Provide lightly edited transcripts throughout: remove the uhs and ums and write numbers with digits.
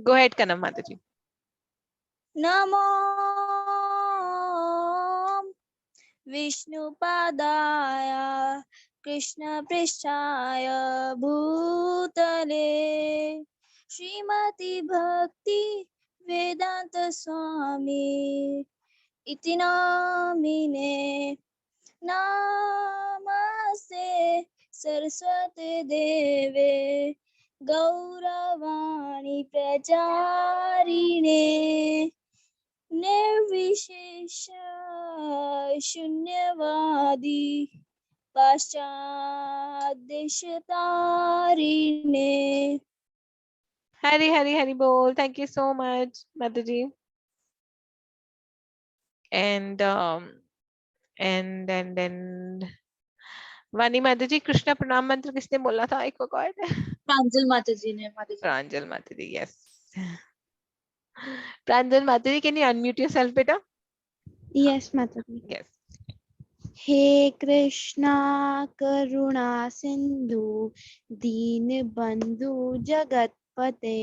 Go ahead, Kanam Mataji. नमो विष्णुपादाय कृष्णपृष्ठाय भूतले श्रीमती भक्ति वेदांत स्वामी इति नामिने नमस्ते सरस्वती देवे गौरवाणी प्रचारिणे निर्विशेष शून्यवादी पाश्चादेशतारिणे. Hari Hari Hari Bol. Thank you so much, Mataji. And then Vani Mataji, Krishna Pranam Mantra किसने बोला था? I forgot. प्रांजल माता जी ने. Pranjal Mataji, yes. Pranjal Mataji, can you unmute yourself, beta? Yes, Mataji. Yes. हे कृष्णा करुणा सिंधु दीन बंधु जगतपते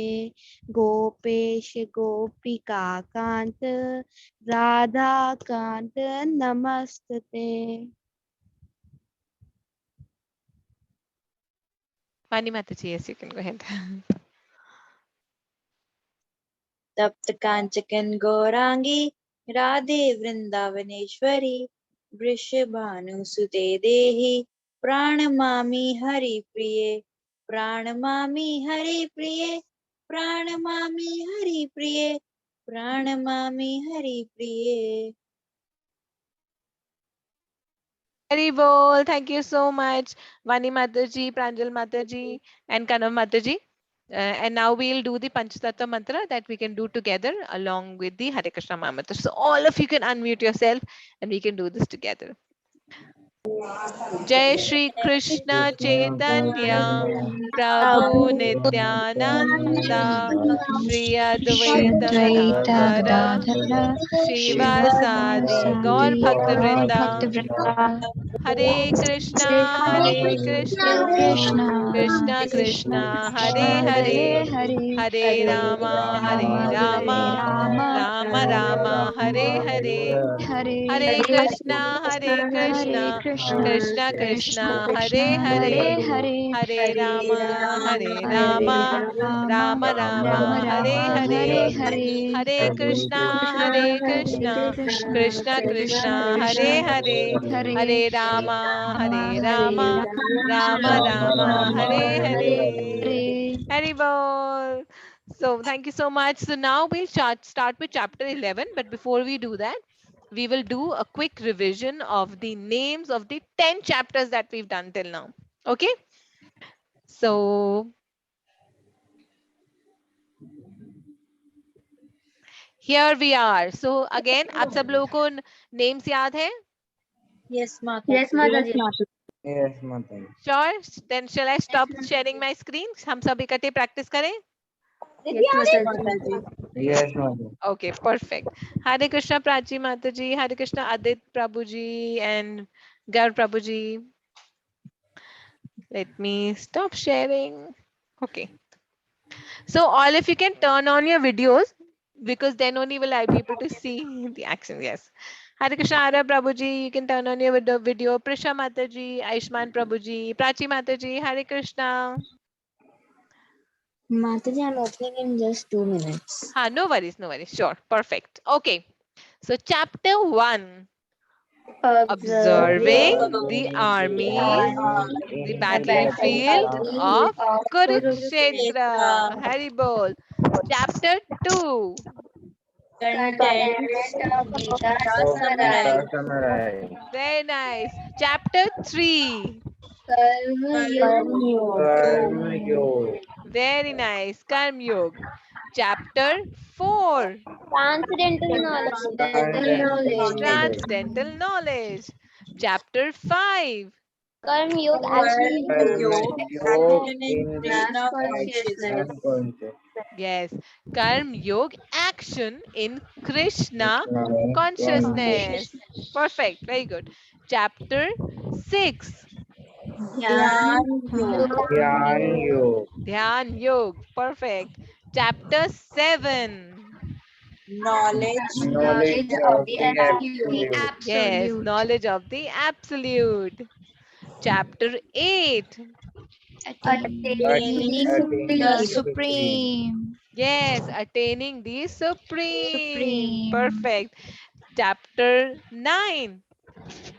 गोपेश गोपिका कांत राधा कांत नमस्ते. Vani Mataji, yes, you can go ahead. तप्त कांचन गौरांगी राधे वृंदावनेश्वरी वृषभानुसुते देहि प्रणमामि हरि प्रिये प्रणमामि हरि प्रिये प्रणमामि हरि प्रिये प्रणमामि हरि प्रिये. Hari Bol. Thank you so much, Vani Mataji, Pranjal Mataji, and Kanam Mataji. And now we'll do the Panchatattva mantra that we can do together along with the Hare Krishna mantra. So all of you can unmute yourself and we can do this together. जय श्री कृष्ण चैतन्य प्रभु नित्यानंद श्री अद्वैत गदाधर श्रीवासादि गौर भक्त वृंदा हरे Krishna Krishna Krishna Hare Hare Hare Rama Ram Rama Hare Hare Hare Krishna Krishna Krishna Hare Hare Hare Rama Ram Hare Hare Hare Krishna Krishna Krishna Hare Hare Hare Rama Ram Hare Hare. Hari Bol. So thank you so much. So now we'll start with chapter 11. But before we do that, we will do a quick revision of the names of the 10 chapters that we've done till now. Okay. So here we are. So again, आप सब लोगों को names याद है? Yes, Mata. Yes, Mata ji. Yes, Mataji. Sure. Then shall I stop sharing my screen? हम सब इकट्ठे practice करें? Yes, Mata ji. Yes, Mataji. Okay, perfect. Hare Krishna Prachi Mataji, Hare Krishna Adit Prabhuji and Gaur Prabhuji. Let me stop sharing. Okay. So all of you can turn on your videos because then only will I be able to see the action. Yes. Hare Krishna Ara Prabhuji, you can turn on your video. Prisha Mataji, Aishman Prabhuji, Prachi Mataji, Hare Krishna. Mataji, I'm opening in just 2 minutes. Ha, no worries, no worries. Sure, perfect. Okay. So chapter 1. Observing the armies, the battlefield of Kurukshetra. Haribol. Chapter 2. Contents of Gita So, summary. Gita summary. Very nice. Chapter 3. Karma Karma Yoga. Very nice. Karm Yog. Chapter 4. Transcendental knowledge. Transcendental knowledge. Chapter 5. Karma Yoga action Karma Yoga in in the Krishna consciousness. Krishna consciousness. Yes. Karm Yog action in Krishna Krishna consciousness. consciousness. Perfect. Very good. Chapter 6. Dhyan Yoga. Dhyan Yoga. Dhyan Yog. Perfect. Chapter 7. Knowledge of the absolute. Yes, Absolute. knowledge of the absolute. Chapter 8. Attaining Attaining the the supreme. supreme. Yes, attaining the supreme. Supreme. Perfect. Chapter 9.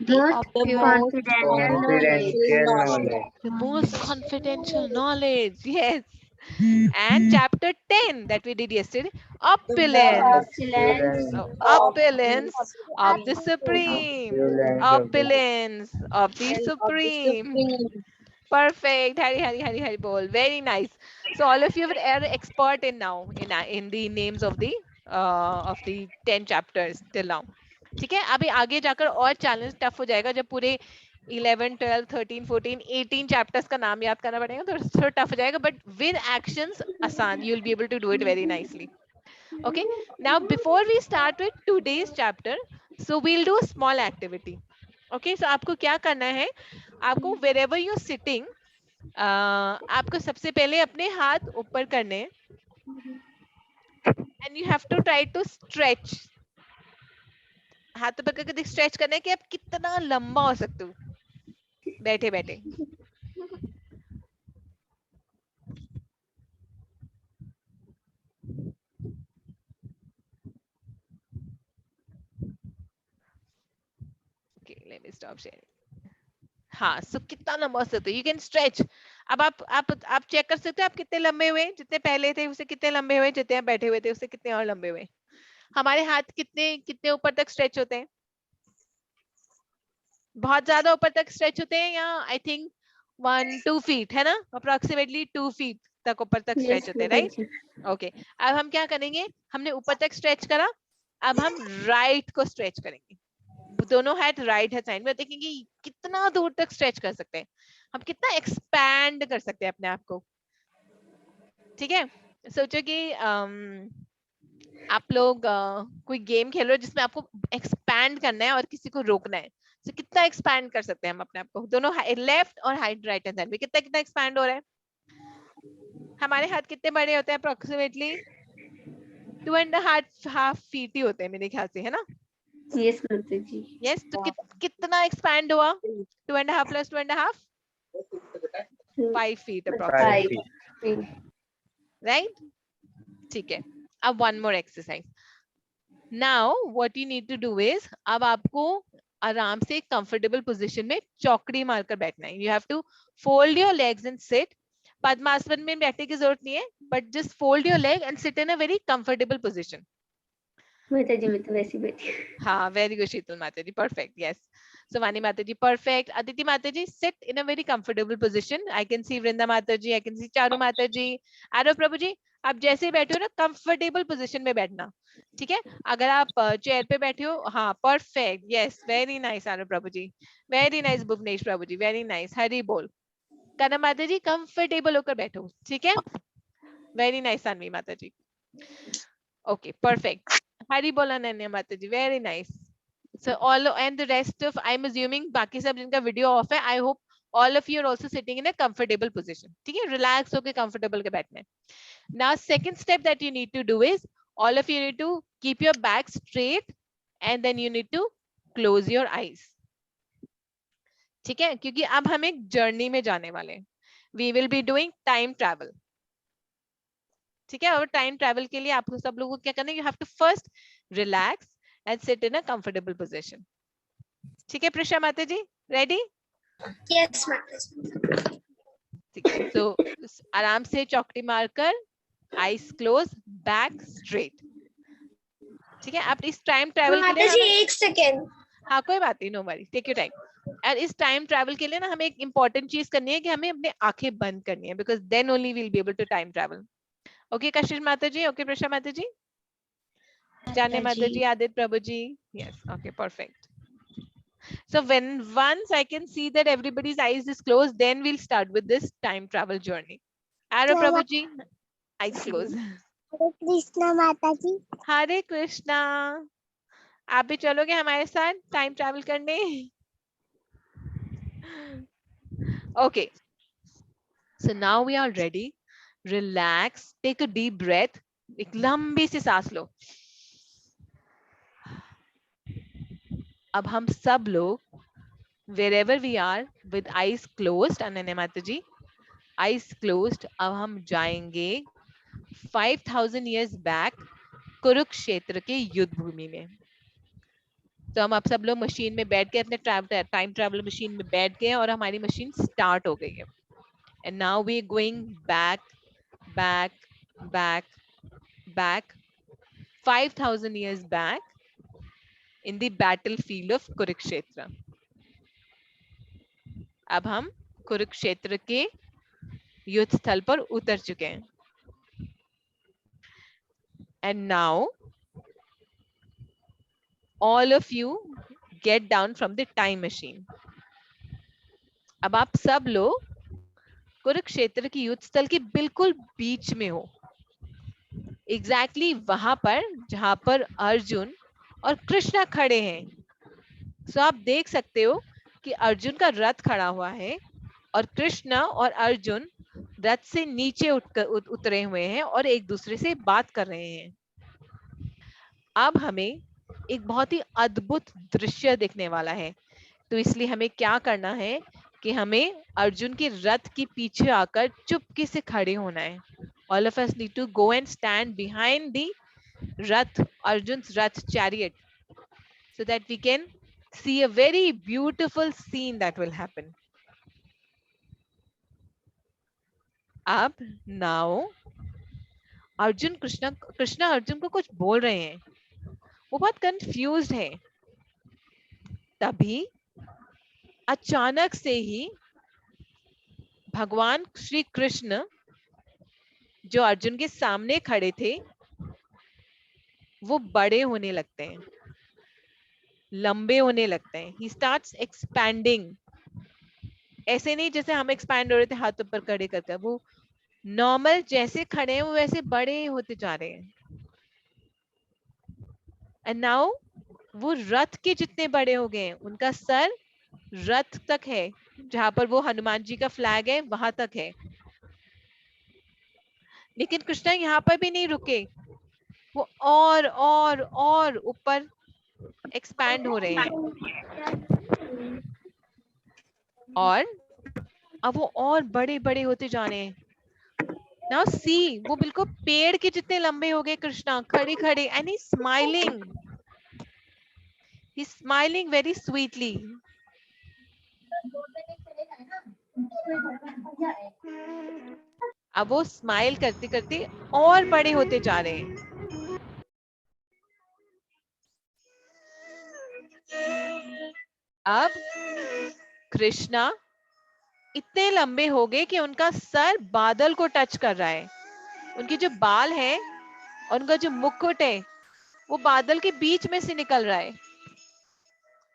The opulent. Confidential knowledge. The most confidential knowledge. Yes. And chapter 10 that we did yesterday, opulence. Opulence. So, opulence of the supreme. Opulence of the Opulence of the supreme. Perfect. Hari bol. Very nice. So all of you are expert in now in the names of the 10 chapters till now. ठीक है, अभी आगे जाकर और challenge tough हो जाएगा जब पूरे 11 12 13 14 18 चैप्टर्स का नाम याद करना पड़ेगा तो थोड़ा टफ हो जाएगा बट विद एक्शंस आसान you will be able to do it very nicely. Okay, now before we start with today's chapter, so we'll do a small activity. Okay, so आपको क्या करना है, आपको wherever you're sitting, आपको सबसे पहले अपने हाथ ऊपर करने हैं and you have to try to stretch. हाथ ऊपर करके स्ट्रेच करना है कि आप कितना लंबा हो सकते हो बैठे बैठे. Okay, let me stop sharing. हाँ, सो कितना लंबा हो सकते हो, यू कैन स्ट्रेच. अब आप चेक कर सकते हो आप कितने लंबे हुए, जितने पहले थे उससे कितने लंबे हुए, जितने आप बैठे हुए थे उससे कितने और लंबे हुए. हमारे हाथ कितने कितने ऊपर तक स्ट्रेच होते हैं, बहुत ज्यादा ऊपर तक स्ट्रेच होते हैं या आई थिंक 1-2 फीट है ना, अप्रोक्सीमेटली 2 फीट तक ऊपर तक स्ट्रेच होते हैं, राइट. ओके, अब हम क्या करेंगे, हमने ऊपर तक स्ट्रेच करा, अब हम राइट को स्ट्रेच करेंगे, दोनों हाथ राइट हैंड साइड में, देखेंगे कितना दूर तक स्ट्रेच कर सकते हैं हम, कितना एक्सपैंड कर सकते हैं अपने आप को. ठीक है, सोचो कि आप लोग कोई गेम खेल रहे हो जिसमें आपको एक्सपैंड करना है और किसी को रोकना है, तो कितना एक्सपैंड कर सकते हैं हम अपने आप को, दोनों लेफ्ट और राइट हैंड साइड में कितना कितना एक्सपैंड हो रहा है. हमारे हाथ कितने बड़े होते हैं, अप्रोक्सीमेटली 2.5 फीट ही होते हैं मेरे ख्याल से, है ना. यस माता जी. यस, तो कितना एक्सपैंड हुआ, 2.5 प्लस 2.5 5 फीट अप्रोक्सीमेटली, राइट. ठीक है, अब one more exercise. Now what you need to do is, अब आपको आराम से कंफर्टेबल पोजीशन में चौकड़ी मारकर बैठना है. You have to fold your legs and sit. Padmasana में बैठने की जरूरत नहीं है, but just fold your leg and sit in a very comfortable position. माता जी मैं तो वैसी बैठी. हाँ, वेरी गुड शीतल माता जी, perfect. Yes, so Vani Mataji, perfect. Aditi Mataji, sit in a very comfortable position. I can see Vrinda Mataji, I can see Charu Mataji. Arav Prabhu ji, आप जैसे बैठे हो ना कंफर्टेबल पोजीशन में बैठना. ठीक है, अगर आप चेयर पे बैठे हो, हाँ perfect. Yes, very nice Aarav प्रभु जी, वेरी नाइस भुवनेश प्रभु जी, वेरी नाइस. हरी बोल. कनम माता जी, कंफर्टेबल होकर बैठो. ठीक है, वेरी नाइस. सानवी माता जी, ओके परफेक्ट. हरी बोल अनन्या माता जी, very nice. So all and the rest of, I'm assuming बाकी सब जिनका वीडियो ऑफ है, I hope all of you are also sitting in a comfortable position. ठीक है, रिलैक्स होकर कंफर्टेबल के बैठना है. Now second step that you need to do is, all of you need to keep your back straight and then you need to close your eyes. ठीक है, क्योंकि अब हम एक जर्नी में जाने वाले हैं. We will be doing time travel. ठीक है, और टाइम ट्रैवल के लिए आपको सब लोगों को क्या करना है, you have to first relax and sit in a comfortable position. ठीक है प्रिशा माता जी, ready? यस माता जी. ठीक है, so आराम से चौकड़ी मारकर, eyes close, back straight. ठीक है, आप इस टाइम ट्रैवल के लिए माता जी एक सेकेंड. हाँ कोई बात नहीं, no worry, take your time. और इस टाइम ट्रैवल के लिए ना हमें एक इंपॉर्टेंट चीज करनी है कि हमें अपने आंखें बंद करनी है, because then only will be able to time travel. Okay Kashish माता जी, ओके प्रिशा माता जी, जाने माता जी, आदित्य प्रभु जी. Yes, okay, perfect. So when once I can see that everybody's eyes is closed, then we'll start with this time travel journey. Arrow Prabhu ji, eyes closed. Krishna माता जी. हरे कृष्णा. आप भी चलोगे हमारे साथ टाइम ट्रैवल करने? Okay. So now we are ready relax, take a deep breath, एक लंबी सी सांस लो। अब हम सब लोग wherever we are with eyes closed, Ananya माता जी, eyes closed, अब हम जाएंगे 5000 years back कुरुक्षेत्र के युद्ध भूमि में। तो हम अब सब लोग मशीन में बैठ के अपने टाइम ट्रैवल मशीन में बैठ गए और हमारी मशीन स्टार्ट हो गई है। And now we going back back back back 5000 years back in the battlefield of Kurukshetra. अब हम कुरुक्षेत्र के युद्ध स्थल पर उतर चुके हैं। And now all of you get down from the time machine। अब आप सब लोग कुरुक्षेत्र की युद्ध स्थल के बिल्कुल बीच में हो, एग्जैक्टली वहां पर जहां पर अर्जुन और कृष्णा खड़े हैं। सो आप देख सकते हो कि अर्जुन का रथ खड़ा हुआ है और कृष्णा और अर्जुन रथ से नीचे उतरे हुए हैं और एक दूसरे से बात कर रहे हैं। अब हमें एक बहुत ही अद्भुत दृश्य दिखने वाला है, तो इसलिए हमें क्या करना है कि हमें अर्जुन के रथ के पीछे आकर चुपके से खड़े होना है। All of us need to go and stand behind the Rath, Arjun's Rath chariot, so that we can see a very beautiful scene that will happen. अब now कृष्णा अर्जुन को कुछ बोल रहे हैं, वो बहुत कंफ्यूज्ड है। तभी अचानक से ही भगवान श्री कृष्ण जो अर्जुन के सामने खड़े थे वो बड़े होने लगते हैं, लंबे होने लगते हैं। He starts expanding। ऐसे नहीं जैसे हम एक्सपैंड हो रहे थे हाथों पर खड़े करके, वो नॉर्मल जैसे खड़े हैं वो वैसे बड़े होते जा रहे हैं। एंड नाउ वो रथ के जितने बड़े हो गए हैं, उनका सर रथ तक है, जहां पर वो हनुमान जी का फ्लैग है वहां तक है। लेकिन कृष्णा यहाँ पर भी नहीं रुके, वो और ऊपर एक्सपैंड हो रहे हैं और अब वो और बड़े बड़े होते जा रहे हैं। नाउ सी, वो बिल्कुल पेड़ के जितने लंबे हो गए कृष्णा, खड़े खड़े, and he smiling very sweetly. अब वो स्माइल करते करते और बड़े होते जा रहे हैं। अब कृष्णा इतने लंबे हो गए कि उनका सर बादल को टच कर रहा है। उनके जो बाल हैं और उनका जो मुकुट है वो बादल के बीच में से निकल रहा है।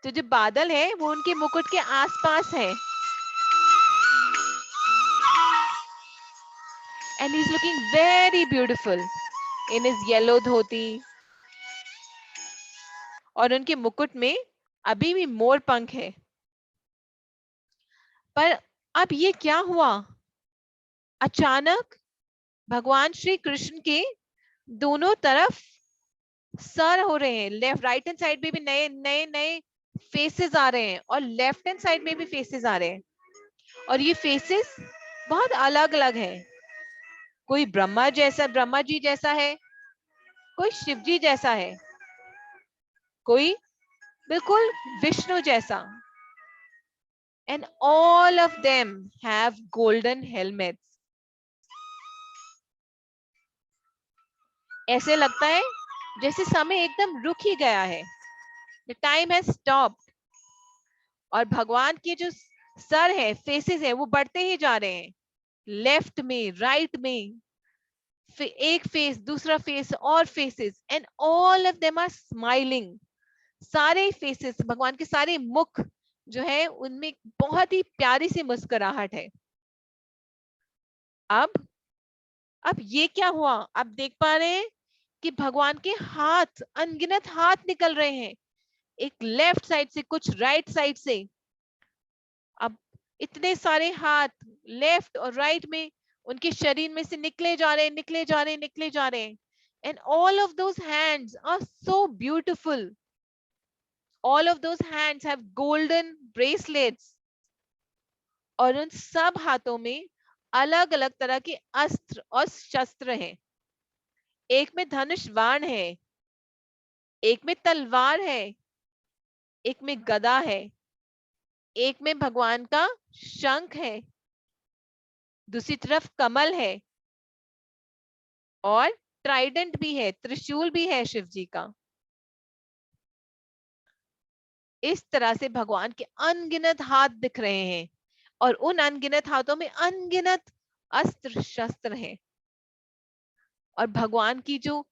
तो जो बादल है वो उनके मुकुट के आसपास है। And he's looking very beautiful in his yellow धोती। और उनके मुकुट में अभी भी मोर पंख है। पर अब ये क्या हुआ? अचानक भगवान श्री कृष्ण के दोनों तरफ सर हो रहे हैं, लेफ्ट राइट हैंड साइड में भी नए नए नए फेसेस आ रहे हैं और लेफ्ट हैंड साइड में भी फेसेस आ रहे हैं। और ये फेसेस बहुत अलग अलग हैं। कोई ब्रह्मा जी जैसा है, कोई शिव जी जैसा है, कोई बिल्कुल विष्णु जैसा। And all of them have golden helmets। ऐसे लगता है जैसे समय एकदम रुक ही गया है। The time has stopped। और भगवान के जो सर है, फेसेस है, वो बढ़ते ही जा रहे हैं। लेफ्ट में, राइट में, एक फेस, दूसरा फेस और faces, and all of them are smiling. सारे फेसेस, भगवान के सारे मुख जो है उनमें बहुत ही प्यारी सी मुस्कुराहट है। अब ये क्या हुआ? आप देख पा रहे हैं कि भगवान के हाथ, अनगिनत हाथ निकल रहे हैं, एक लेफ्ट साइड से, कुछ राइट साइड से। अब इतने सारे हाथ लेफ्ट और राइट में उनके शरीर में से निकले जा रहे, निकले जा रहे, निकले जा रहे। And all of those hands are so beautiful. All of those hands have golden bracelets. और उन सब हाथों में अलग अलग तरह के अस्त्र और शस्त्र हैं। एक में धनुष बाण है, एक में तलवार है, एक में गदा है, एक में भगवान का शंख है, दूसरी तरफ कमल है और ट्राइडेंट भी है, त्रिशूल भी है शिव जी का। इस तरह से भगवान के अनगिनत हाथ दिख रहे हैं और उन अनगिनत हाथों में अनगिनत अस्त्र शस्त्र हैं। और भगवान की जो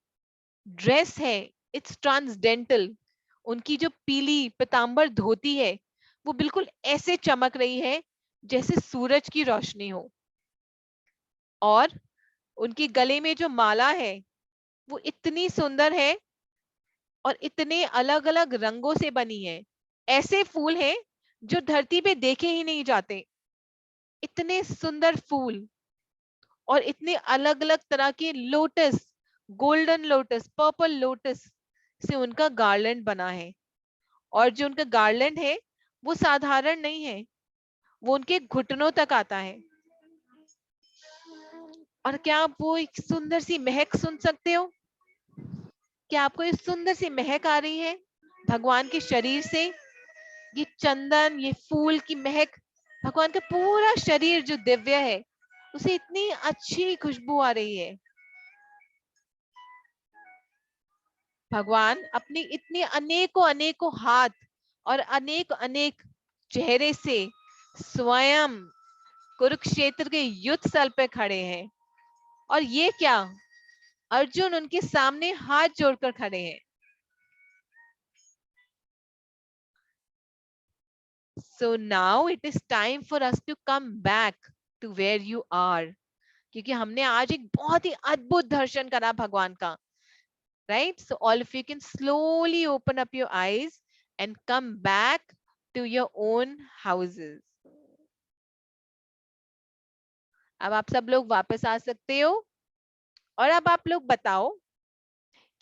ड्रेस है इट्स ट्रांसडेंटल। उनकी जो पीली पीतांबर धोती है वो बिल्कुल ऐसे चमक रही है जैसे सूरज की रोशनी हो। और उनके गले में जो माला है वो इतनी सुंदर है और इतने अलग अलग रंगों से बनी है। ऐसे फूल हैं जो धरती पे देखे ही नहीं जाते, इतने सुंदर फूल। और इतने अलग अलग तरह के lotus, golden lotus, purple lotus से उनका गार्लैंड बना है। और जो उनका गार्लैंड है वो साधारण नहीं है, वो उनके घुटनों तक आता है। और क्या आप वो एक सुंदर सी महक सुन सकते हो? क्या आपको ये सुंदर सी महक आ रही है भगवान के शरीर से? ये चंदन, ये फूल की महक, भगवान का पूरा शरीर जो दिव्य है उसे इतनी अच्छी खुशबू आ रही है। भगवान अपनी इतनी अनेकों अनेकों हाथ और अनेक अनेक चेहरे से स्वयं कुरुक्षेत्र के युद्ध स्थल पे खड़े हैं। और ये क्या, अर्जुन उनके सामने हाथ जोड़कर खड़े हैं। So now it is time for us to come back to where you are. क्योंकि हमने आज एक बहुत ही अद्भुत दर्शन करा भगवान का, right? So all of you can slowly open up your eyes and come back to your own houses. अब आप सब लोग वापस आ सकते हो। और अब आप लोग बताओ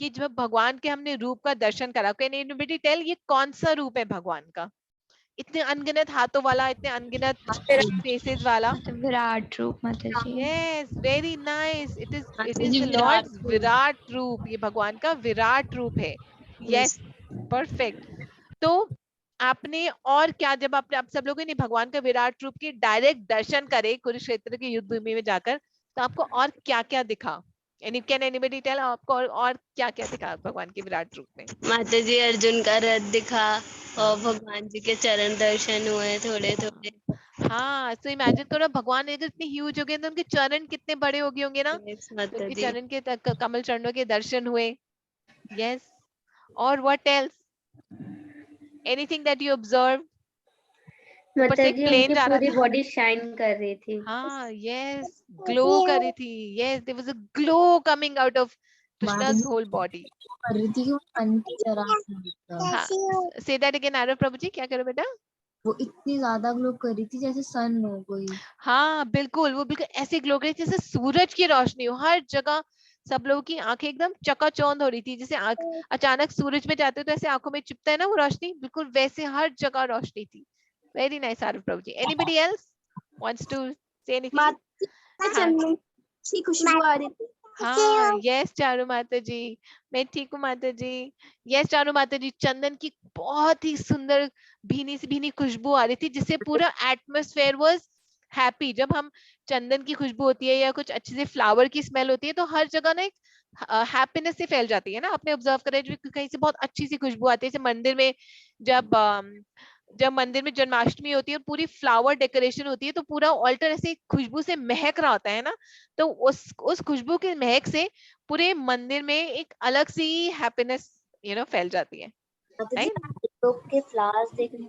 कि जब भगवान के हमने रूप का दर्शन करा, कैन एनीबॉडी टेल ये कौन सा रूप है भगवान का? इतने अनगिनत हाथों वाला, इतने अनगिनत फेसेस वाला। विराट रूप माता जी। Yes, very nice. It is ji, the Virat Lord's रूप। विराट रूप। ये भगवान का विराट रूप है। Yes, perfect. तो आपने और क्या, जब आपने आप सब लोगों ने भगवान का विराट रूप के डायरेक्ट दर्शन करे कुरुक्षेत्र की युद्ध भूमि में जाकर, तो आपको और क्या क्या दिखा? कैन एनीबॉडी टेल आपको और क्या क्या दिखा भगवान के विराट रूप में? माता जी अर्जुन का रथ दिखा और भगवान जी के चरण दर्शन हुए थोड़े थोड़े। हाँ, तो इमेजिन करो भगवान अगर इतने ह्यूज हो गए तो उनके चरण कितने बड़े हो गए होंगे ना। Yes, माता उनके जी। चरण के कमल चरणों के दर्शन हुए। यस, और what else? Anything that you observe? ऊपर से माता एक जी प्लेन उनकी जा रहा पूरी था। बॉडी शाइन कर रही थी। हाँ, यस, ग्लो कर रही थी। Yes, there was a glow coming out of Krishna's whole body. कर रही थी कि वो अंत चरा हाँ, say that again आरव प्रभु जी, क्या करो बेटा? वो इतनी ज्यादा ग्लो कर रही थी जैसे सन हो कोई। हाँ बिल्कुल, वो बिल्कुल ऐसे ग्लो कर रही थी जैसे सूरज की रोशनी हो। हर जगह सब लोगों की आंखें एकदम चकाचौंध हो रही थी। जैसे आंख अचानक सूरज में जाते हो तो ऐसे आंखों में चुभता है ना वो रोशनी, बिल्कुल वैसे हर जगह रोशनी थी। Very nice Aarav Prabhu ji. Anybody else wants to say anything? हाँ अच्छी खुशबू आ रही थी। हाँ, यस चारू माता जी, मैं ठीक हूँ माता जी। यस चारू माता जी, चंदन की बहुत ही सुंदर भीनी सी भीनी खुशबू आ रही थी जिससे पूरा एटमॉस्फेयर वाज हैप्पी। जब हम चंदन की खुशबू होती है या कुछ अच्छे से फ्लावर की स्मेल होती है तो हर जगह ना एक हैप्पीनेस से फैल जाती है ना। आपने ऑब्जर्व करा है, जो कहीं से बहुत अच्छी सी खुशबू आती है, जैसे मंदिर में जब जब मंदिर में जन्माष्टमी होती है और पूरी फ्लावर डेकोरेशन होती है तो पूरा ऑल्टर ऐसे खुशबू से महक रहा होता है ना। तो उस खुशबू की महक से पूरे मंदिर में एक अलग सी हैप्पीनेस फैल जाती है, राइट? लोग के फ्लावर्स देखने।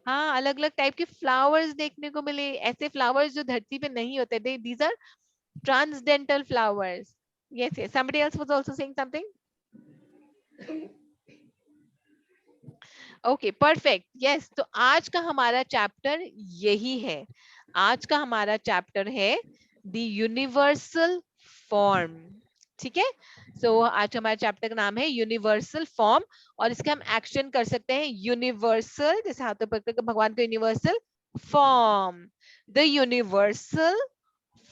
हाँ, अलग अलग टाइप के फ्लावर्स देखने को मिले, ऐसे फ्लावर्स जो धरती पे नहीं होते। These are transcendental flowers. Yes yes, somebody else was also saying something. Okay perfect, yes. तो आज का हमारा चैप्टर यही है। आज का हमारा चैप्टर है द यूनिवर्सल फॉर्म। ठीक है, सो आज हमारे चैप्टर का नाम है यूनिवर्सल फॉर्म, और इसके हम एक्शन कर सकते हैं यूनिवर्सल, जैसे हाथों पकड़ कर भगवान को universal form, the universal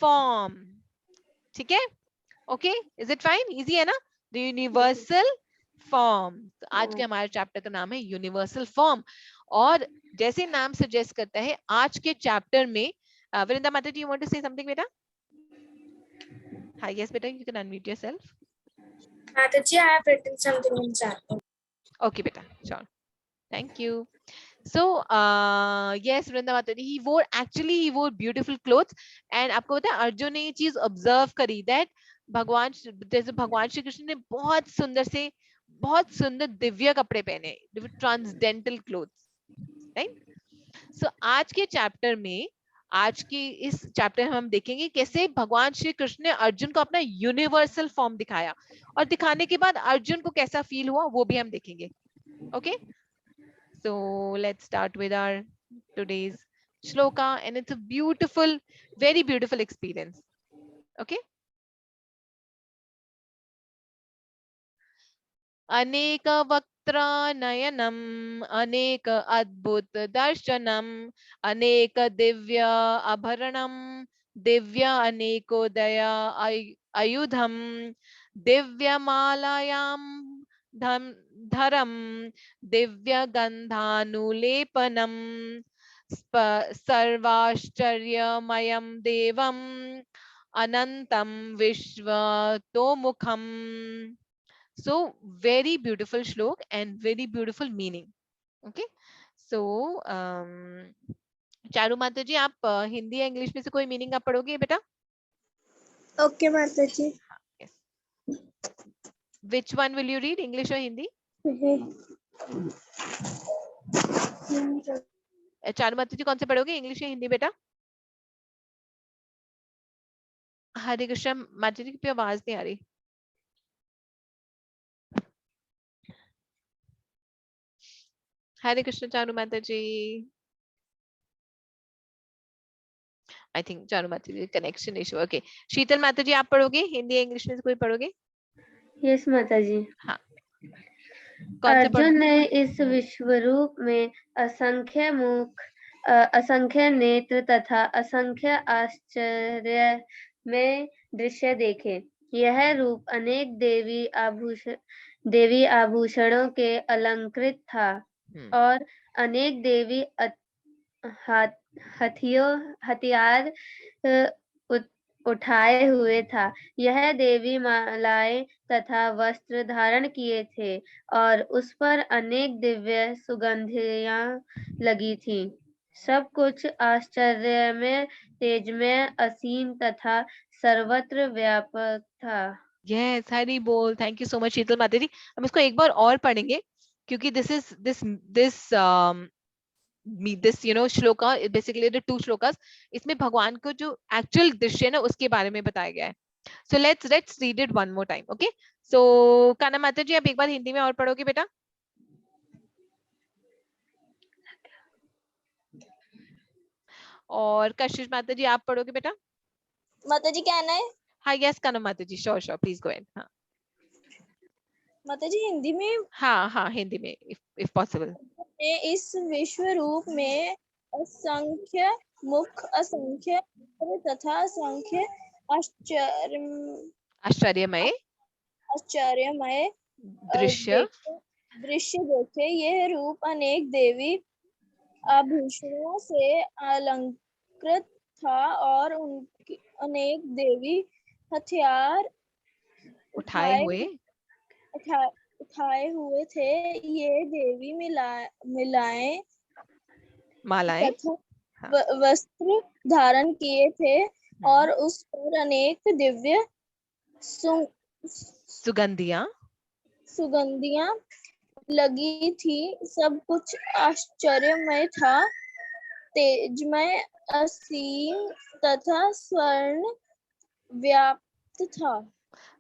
form. ठीक है, okay, is it fine, easy है ना, द यूनिवर्सल फॉर्म। तो आज के हमारे चैप्टर का नाम है यूनिवर्सल फॉर्म, और जैसे नाम सजेस्ट करता है आज के चैप्टर में वृंदा माता जी, you want to say something बेटा? हाय, यस बेटा, you can unmute yourself. Mataji, I have written something in chat. Okay बेटा, sure, thank you. So yes, Vrinda Matadi, he wore beautiful clothes, and आपको पता है अर्जुन ने ये चीज observe करी दैट भगवान श्री कृष्ण ने बहुत सुंदर दिव्य कपड़े पहने, ट्रांसडेंटल क्लोथ्स, राइट? सो आज के इस चैप्टर में हम देखेंगे कैसे भगवान श्री कृष्ण ने अर्जुन को अपना यूनिवर्सल फॉर्म दिखाया, और दिखाने के बाद अर्जुन को कैसा फील हुआ वो भी हम देखेंगे। Okay, so let's start with our today's shloka, and it's a beautiful, very beautiful experience. Okay, अनेक वक्त्र नयनम अनेक अद्भुत दर्शनम अनेक दिव्य आभरणम दिव्य अनेकोदय आयुधम दिव्यमालायां धरम दिव्य गंधानुलेपनम सर्वाश्चर्यमयं देवम अनंतम विश्वतोमुखम। So very beautiful shlok and very beautiful meaning. Okay, so Charu माता जी, आप हिंदी या इंग्लिश में से कोई मीनिंग आप पढ़ोगे बेटा? Okay, Mataji. Yes. Which one will you read, English or Hindi? Charu माता जी कौन से पढ़ोगे, इंग्लिश या हिंदी बेटा? हरे कृष्ण माता जी की आवाज नहीं आ रही। हरे कृष्ण चारू माता जी, आई थिंक चारू माता जी कनेक्शन इशू। ओके, शीतल माता जी आप पढ़ोगे, हिंदी या इंग्लिश में से कोई पढ़ोगे? यस माता जी। हाँ, कौन से अर्जुन ने इस विश्वरूप में असंख्य नेत्र तथा असंख्य आश्चर्य में दृश्य देखे। यह रूप अनेक देवी आभूषणों के अलंकृत था, और अनेक देवी हथियार उठाए हुए था। यह देवी मालाएं तथा वस्त्र धारण किए थे, और उस पर अनेक दिव्य सुगंधियां लगी थी। सब कुछ आश्चर्यमय, तेजमय, असीम तथा सर्वत्र व्यापक था। यस, हरी बोल, thank you so much Sheetal माता जी। हम इसको एक बार और पढ़ेंगे क्योंकि this shloka basically the 2 shlokas, इसमें भगवान को जो एक्चुअल दृश्य है ना उसके बारे में बताया गया है। So let's read it one more time. Okay, so Kana माता जी आप एक बार हिंदी में और पढ़ोगे बेटा? और कशिश माता जी आप पढ़ोगे बेटा? माता जी क्या है? हाँ, यस काना माता जी, श्योर प्लीज गो अहेड। हाँ माता जी हिंदी में? हाँ हिंदी में इफ पॉसिबल। इस विश्व रूप में असंख्य मुख, असंख्य तथा असंख्य आश्चर्यमय दृश्य देखे। यह रूप अनेक देवी आभूषणों से अलंकृत था, और उनके अनेक देवी हथियार उठाए हुए थे। ये देवी मालाएं तथा वस्त्र धारण किए थे, और उस पर अनेक दिव्य सुगंधियां लगी थी। सब कुछ आश्चर्यमय था, तेजमय, असीम तथा स्वर्ण व्याप्त था।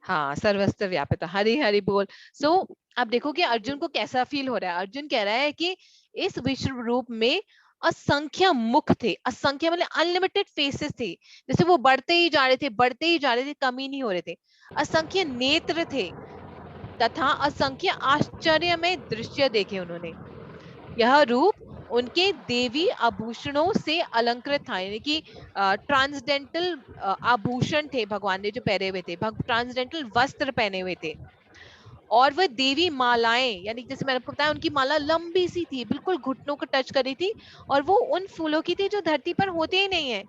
हाँ, सर्वस्त्र व्यापित, हरि हरि बोल। सो अब देखो कि अर्जुन को कैसा फील हो रहा है। अर्जुन कह रहा है कि इस विश्व रूप में असंख्य मुख थे, असंख्य मतलब अनलिमिटेड फेसेस थे, जैसे वो बढ़ते ही जा रहे थे, बढ़ते ही जा रहे थे, कमी नहीं हो रहे थे। असंख्य नेत्र थे तथा असंख्य आश्चर्यमय दृश्य देखे उन्होंने। यह रूप उनके देवी आभूषणों से अलंकृत था, यानी कि ट्रांसडेंटल आभूषण थे भगवान ने जो पहने हुए थे, ट्रांसडेंटल वस्त्र पहने हुए थे। और वह देवी मालाएं, यानी जैसे मैंने आपको बताया उनकी माला लंबी सी थी, बिल्कुल घुटनों को टच करी थी, और वो उन फूलों की थी जो धरती पर होते ही नहीं है।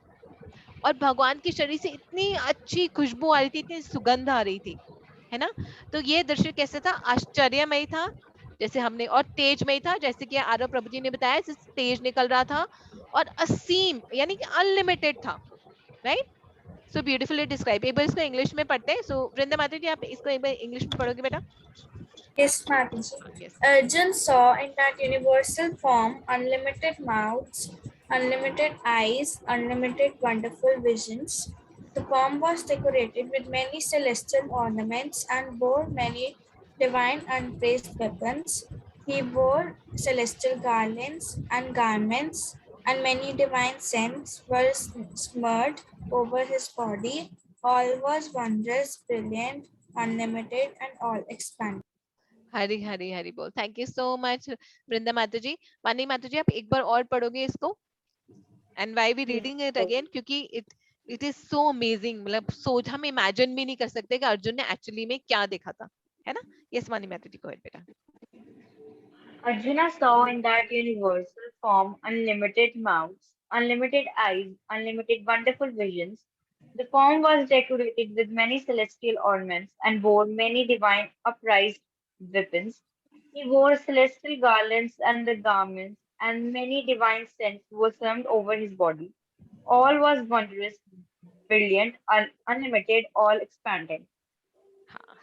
और भगवान के शरीर से इतनी अच्छी खुशबू आ रही थी, इतनी सुगंध आ रही थी, है ना। तो ये दृश्य कैसे था, आश्चर्यमय था, जैसे हमने, और तेजमय था, जैसे कि आरव प्रभु जी ने बताया, जैसे तेज निकल रहा था, और असीम यानी कि अनलिमिटेड था, राइट। सो ब्यूटीफुली डिस्क्राइब। एक बार इसको इंग्लिश में पढ़ते हैं। सो वृंदा माता जी, आप इसको एक बार इंग्लिश में पढ़ोगे बेटा? Yes, Mataji. Yes. Arjun saw in that universal form unlimited mouths, unlimited eyes, unlimited wonderful visions. The form was decorated with many celestial ornaments and bore many divine unpraised weapons. He wore celestial garlands and garments, and many divine scents were smeared over his body. All was wondrous, brilliant, unlimited, and all expanding. हरी हरी हरी बोल। Thank you so much वृंदा माता जी। वानी माता जी, आप एक बार और पढ़ोगे इसको? And why we reading it again, क्योंकि इट इज सो अमेजिंग, मतलब सोच हम इमेजिन भी नहीं कर सकते कि अर्जुन ने एक्चुअली में क्या देखा था, है ना। यस वानी माता जी, को बेटा। Arjuna saw in that universal form unlimited mouths, unlimited eyes, unlimited wonderful visions. The form was decorated with many celestial ornaments and bore many divine upraised weapons. He wore celestial garlands and the garments, and many divine scents were summed over his body. All was wondrous, brilliant, unlimited, all expanding.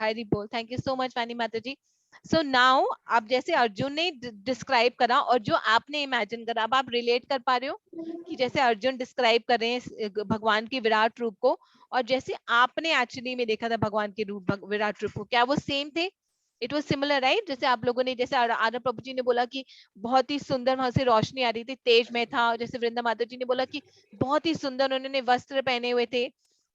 हरी बोल। Thank you so much वानी माता जी। So now आप जैसे अर्जुन ने describe करा और जो आपने इमेजिन करा, अब आप रिलेट कर पा रहे हो कि जैसे अर्जुन डिस्क्राइब कर रहे हैं भगवान के विराट रूप को, और जैसे आपने एक्चुअली में देखा था भगवान के रूप, विराट रूप को, क्या वो सेम थे? It was similar, right? जैसे आप लोगों ने, जैसे आरव प्रभु जी ने बोला कि बहुत ही सुंदर वहां से रोशनी आ रही थी, तेज में था, जैसे वृंदा माता जी ने बोला कि बहुत ही सुंदर उन्होंने वस्त्र पहने हुए थे,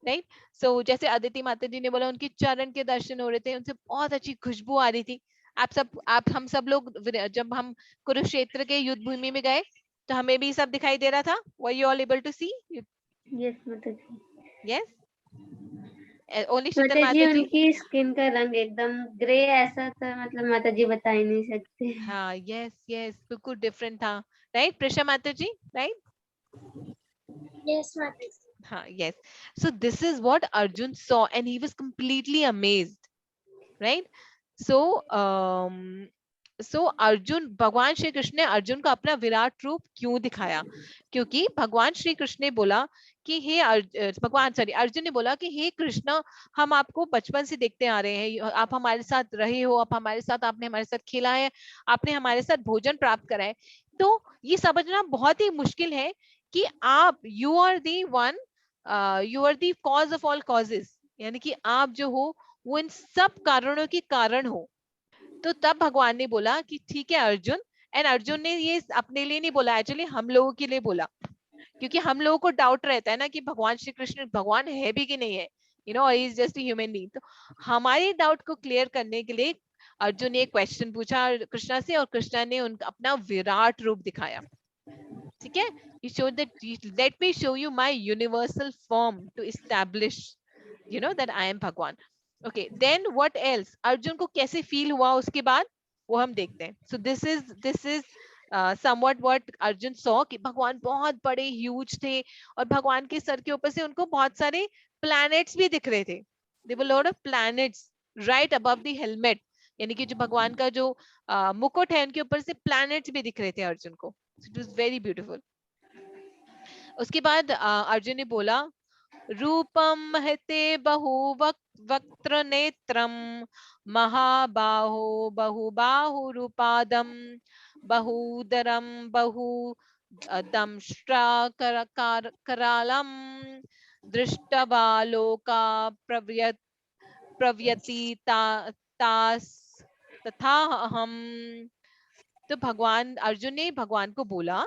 राइट। सो जैसे अदिति माता जी ने बोला उनकी चरण के दर्शन हो रहे थे, उनसे बहुत अच्छी खुशबू आ रही थी। आप हम सब लोग जब हम कुरुक्षेत्र के युद्ध भूमि में गए तो हमें भी सब दिखाई दे रहा था। Were you all able to see? Yes माताजी। यस, ओनली शीतल माताजी माता जी। उनकी स्किन का रंग एकदम ग्रे ऐसा था, मतलब माताजी बता ही नहीं सकते। हाँ, यस यस, बिल्कुल डिफरेंट था, राइट प्रेषा माता जी, राइट? Yes, Mataji. हाँ, yes. So this is what Arjun saw and he was completely amazed, right? So Arjun, भगवान श्री कृष्ण ने अर्जुन को अपना विराट रूप क्यों दिखाया? क्योंकि भगवान श्री कृष्ण ने बोला कि अर्जुन ने बोला कि हे कृष्ण, हम आपको बचपन से देखते आ रहे हैं, आप हमारे साथ रहे हो, आप हमारे साथ, आपने हमारे साथ खेला है, आपने हमारे साथ भोजन प्राप्त करा है। तो ये समझना बहुत ही मुश्किल है कि आप, you are the one, you are the cause of all causes, यानी कि आप जो हो वो इन सब कारणों के कारण हो। तो तब भगवान ने बोला कि ठीक है अर्जुन, एंड अर्जुन ने ये अपने लिए नहीं बोला, एक्चुअली हम लोगों के लिए बोला, क्योंकि हम लोगों को डाउट रहता है ना कि भगवान श्री कृष्ण भगवान है भी कि नहीं है, you know, he is just a human being. तो हमारे डाउट को क्लियर करने के लिए अर्जुन ने एक क्वेश्चन पूछा कृष्णा से, और कृष्णा ने उनका अपना विराट रूप दिखाया, ठीक है। He showed that, let me show you my universal form to establish, you know, that I am Bhagwan. Okay, then what else? Arjun को कैसे फील हुआ उसके बाद, वो हम देखते हैं। So this is somewhat what Arjun saw, कि भगवान बहुत बड़े ह्यूज थे, और भगवान के सर के ऊपर से उनको बहुत सारे प्लैनेट्स भी दिख रहे थे। There were a lot of planets right above the helmet, यानी कि जो भगवान का जो मुकुट है उनके ऊपर से प्लैनेट्स भी दिख रहे थे अर्जुन को। It was very beautiful. उसके बाद अर्जुन ने बोला, रूपम महते बहुवक्त्र नेत्रम महाबाहो बहुबाहुरुपादम बहुदरम बहु दंष्ट्रा करालम दृष्टवालोका प्रव्यतीतास तथा हम। तो अर्जुन ने भगवान को बोला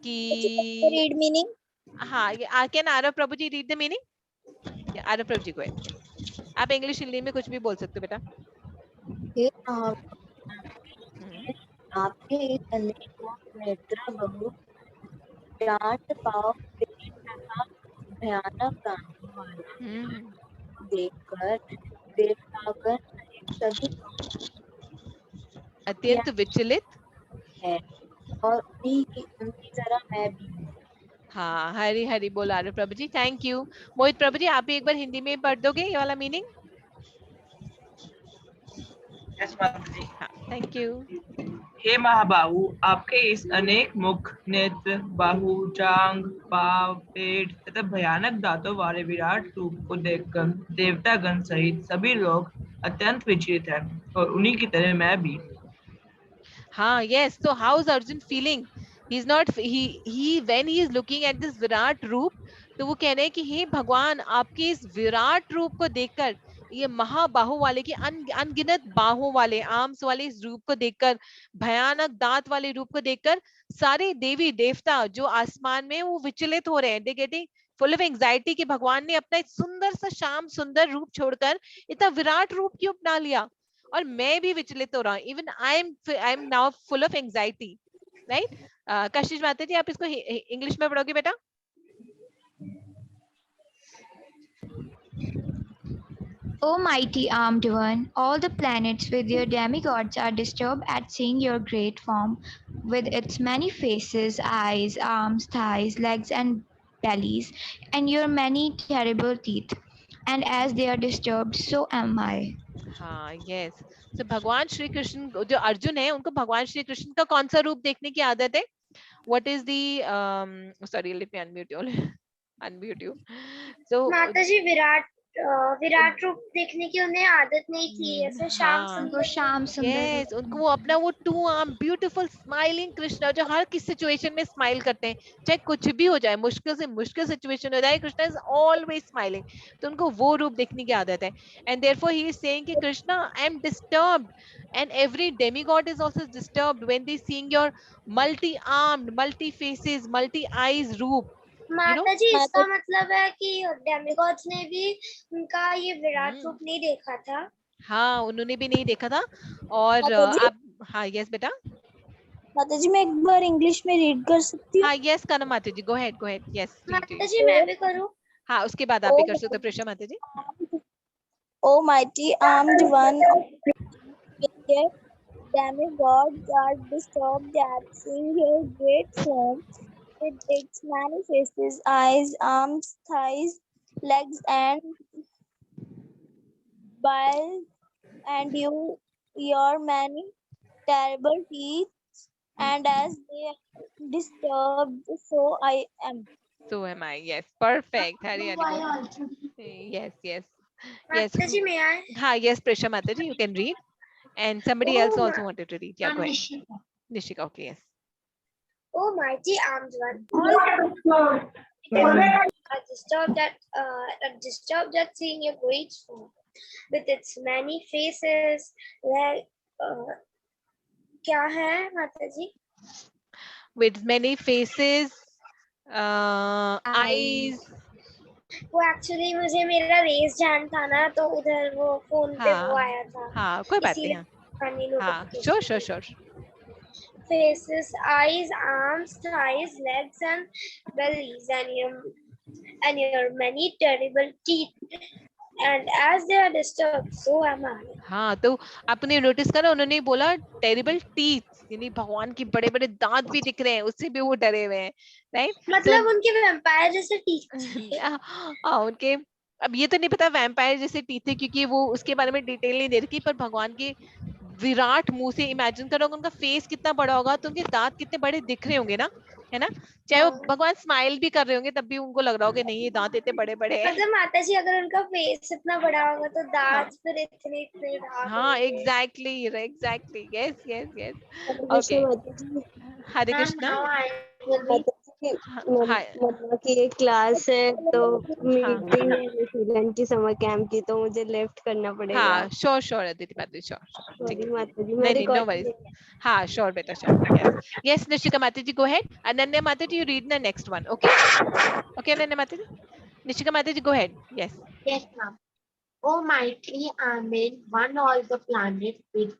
कि Read meaning. हाँ, कैन आरव प्रभु जी रीड द मीनिंग? आरव प्रभु जी को आप इंग्लिश हिंदी में कुछ भी बोल सकते हो बेटा। हे आपके इस अनेक नेत्र बहु जात पाव तथा भयानक दानों वाले को देखकर देवतागण सभी अत्यंत विचलित है और उनकी तरह मैं भी हूँ। हाँ, हरी हरी बोल आरव प्रभु जी, थैंक यू। मोहित प्रभु जी आप भी एक बार हिंदी में पढ़ दोगे ये वाला मीनिंग? यस माता जी। हाँ, थैंक यू। हे महाबाहु, आपके इस अनेक मुख, नेत्र, बाहु, जांघ, पाव, पेट तथा भयानक दांतों वाले विराट रूप को देखकर देवतागण सहित सभी लोग अत्यंत विचलित हैं और उन्हीं की तरह मैं भी। हाँ, yes, so how is Arjun feeling? He's not he when he is looking at this Virat रूप, तो वो कह रहे हैं कि हे भगवान, आपके इस विराट रूप को देखकर, ये महाबाहु वाले की अनगिनत बाहों वाले, आर्म्स वाले इस रूप को देखकर, भयानक दांत वाले रूप को देखकर सारे देवी देवता जो आसमान में वो विचलित हो रहे हैं, they getting full of anxiety कि भगवान ने अपना एक सुंदर सा श्याम सुंदर रूप छोड़कर इतना विराट रूप क्यों अपना लिया, और मैं भी विचलित हो रहा हूँ। Even I am now full of anxiety, right? कशिश माता जी आप इसको इंग्लिश में पढ़ोगे बेटा? O mighty armed one, all the planets with your demigods are disturbed at seeing your great form, with its many faces, eyes, arms, thighs, legs, and bellies, and your many terrible teeth. And as they are disturbed, so am I. हाँ, yes. तो भगवान श्री कृष्ण जो अर्जुन है उनको भगवान श्री कृष्ण का कौन सा रूप देखने की आदत है? What is the sorry let me unmute you. So माताजी विराट रूप देखने की उन्हें आदत नहीं थी, ऐसे श्याम सुंदर। यस, उनको वो अपना वो two arm beautiful smiling Krishna जो हर किस सिचुएशन में स्माइल करते हैं, चाहे कुछ भी हो जाए, मुश्किल से मुश्किल सिचुएशन हो जाए, कृष्णा इज ऑलवेज स्माइलिंग, तो उनको वो रूप देखने की आदत है। And therefore he is saying कि Krishna I am disturbed and every demigod is also disturbed when they seeing your multi armed, multi faces, multi eyes रूप। माता जी इसका मतलब है कि डेमिगॉड्स ने भी उनका ये विराट रूप नहीं देखा था। हाँ, उन्होंने भी नहीं देखा था। और आप हाँ यस बेटा। माता जी मैं एक बार इंग्लिश में रीड कर सकती हूँ? हाँ यस करो माता जी, गो अहेड यस। माता जी मैं भी करूँ? हाँ उसके बाद आप भी कर सकते हो प्रेषा माता जी। O mighty armed one, demigods are disturbed at seeing your great form, with its many faces, eyes, arms, thighs, legs, and biles, and your many terrible teeth, and as they are disturbed, so I am. So am I. Yes, perfect. Hari Hari. Yes, yes, yes. माता जी मैं आए? हाँ, yes, Presha Mataji, you can read. And somebody else also wanted to read. Yeah, go ahead. Nishika, okay, yes. Oh, mighty armed one, are disturbed at seeing your great form, with its many faces, like क्या है माता जी? With many faces, eyes. वो actually मुझे मेरा race जान था ना, तो उधर वो फोन पे वो आया था। हाँ कोई बात नहीं। हाँ sure. Faces, eyes, arms, thighs, legs, and bellies, and your many terrible teeth. And as they are disturbed, so am I. हाँ तो आपने नोटिस करा उन्होंने बोला टेरिबल टीथ, यानी भगवान की बड़े बड़े दांत भी दिख रहे हैं, उससे भी वो डरे हुए हैं, राइट? मतलब उनके वैम्पायर जैसे टीथ। उनके अब ये तो नहीं पता वैम्पायर जैसे टीथ है, क्योंकि वो उसके बारे में डिटेल नहीं दे रखी, पर भगवान के विराट मुंह से इमेजिन करो उनका फेस कितना बड़ा होगा, तो उनके दांत कितने बड़े दिख रहे होंगे ना, है ना? चाहे वो भगवान स्माइल भी कर रहे होंगे तब भी उनको लग रहा होगा नहीं ये दांत इतने बड़े बड़े हैं। मतलब माता जी अगर उनका फेस इतना बड़ा होगा तो दांत फिर इतने हाँ एग्जैक्टली यस ओके। हरे कृष्णा। हाँ मतलब कि एक क्लास है तो हाँ मीटिंग है मिशिगन की समर कैंप की, तो मुझे लेफ्ट करना पड़ेगा। हाँ श्योर श्योर अदिति माता जी श्योर ठीक सॉरी है माता जी, मैं नहीं नहीं नो रिकॉर्डिंग वरीज हाँ श्योर बेटा श्योर यस यस निशिका माता जी गो अहेड अनन्या माता जी you read the next one okay okay Ananya माता जी निशिका माता जी go ahead yes Yes, ma'am. O mighty Amen, one all the planet with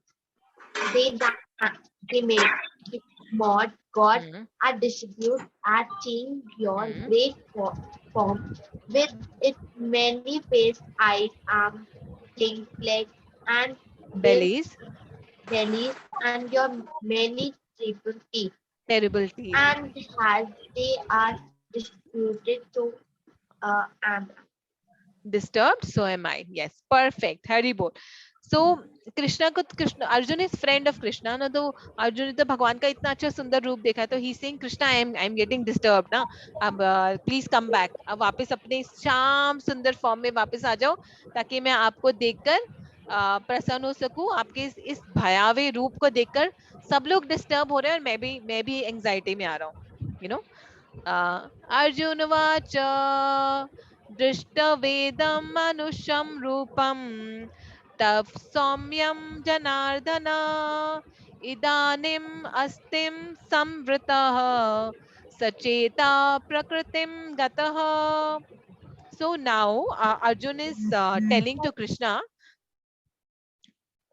they made mod God are distribute at seeing your great form with its many face, eyes, arms, wings, legs, and bellies bellies, and your many triple teeth. terrible teeth And as they are distributed to am. disturbed so am I yes perfect हरी बोल so Krishna को Krishna Arjun is friend of Krishna ना तो अर्जुन ने तो भगवान का इतना अच्छा सुंदर रूप देखा तो ही saying Krishna I am getting disturb ना अब प्लीज कम बैक अब वापस अपने शाम सुंदर फॉर्म में वापस आ जाओ ताकि मैं आपको देखकर प्रसन्न हो सकूं आपके इस भयावह रूप को देखकर सब लोग डिस्टर्ब हो रहे हैं और मैं भी एंजाइटी में आ रहा हूँ यू नो अर्जुन वाच दृष्टवेदं मनुष्यं रूपं तव सौम्यं जनार्दन इदानीम् अस्तिं संवृतः सचेता प्रकृतिं गतः so now Arjun is telling to Krishna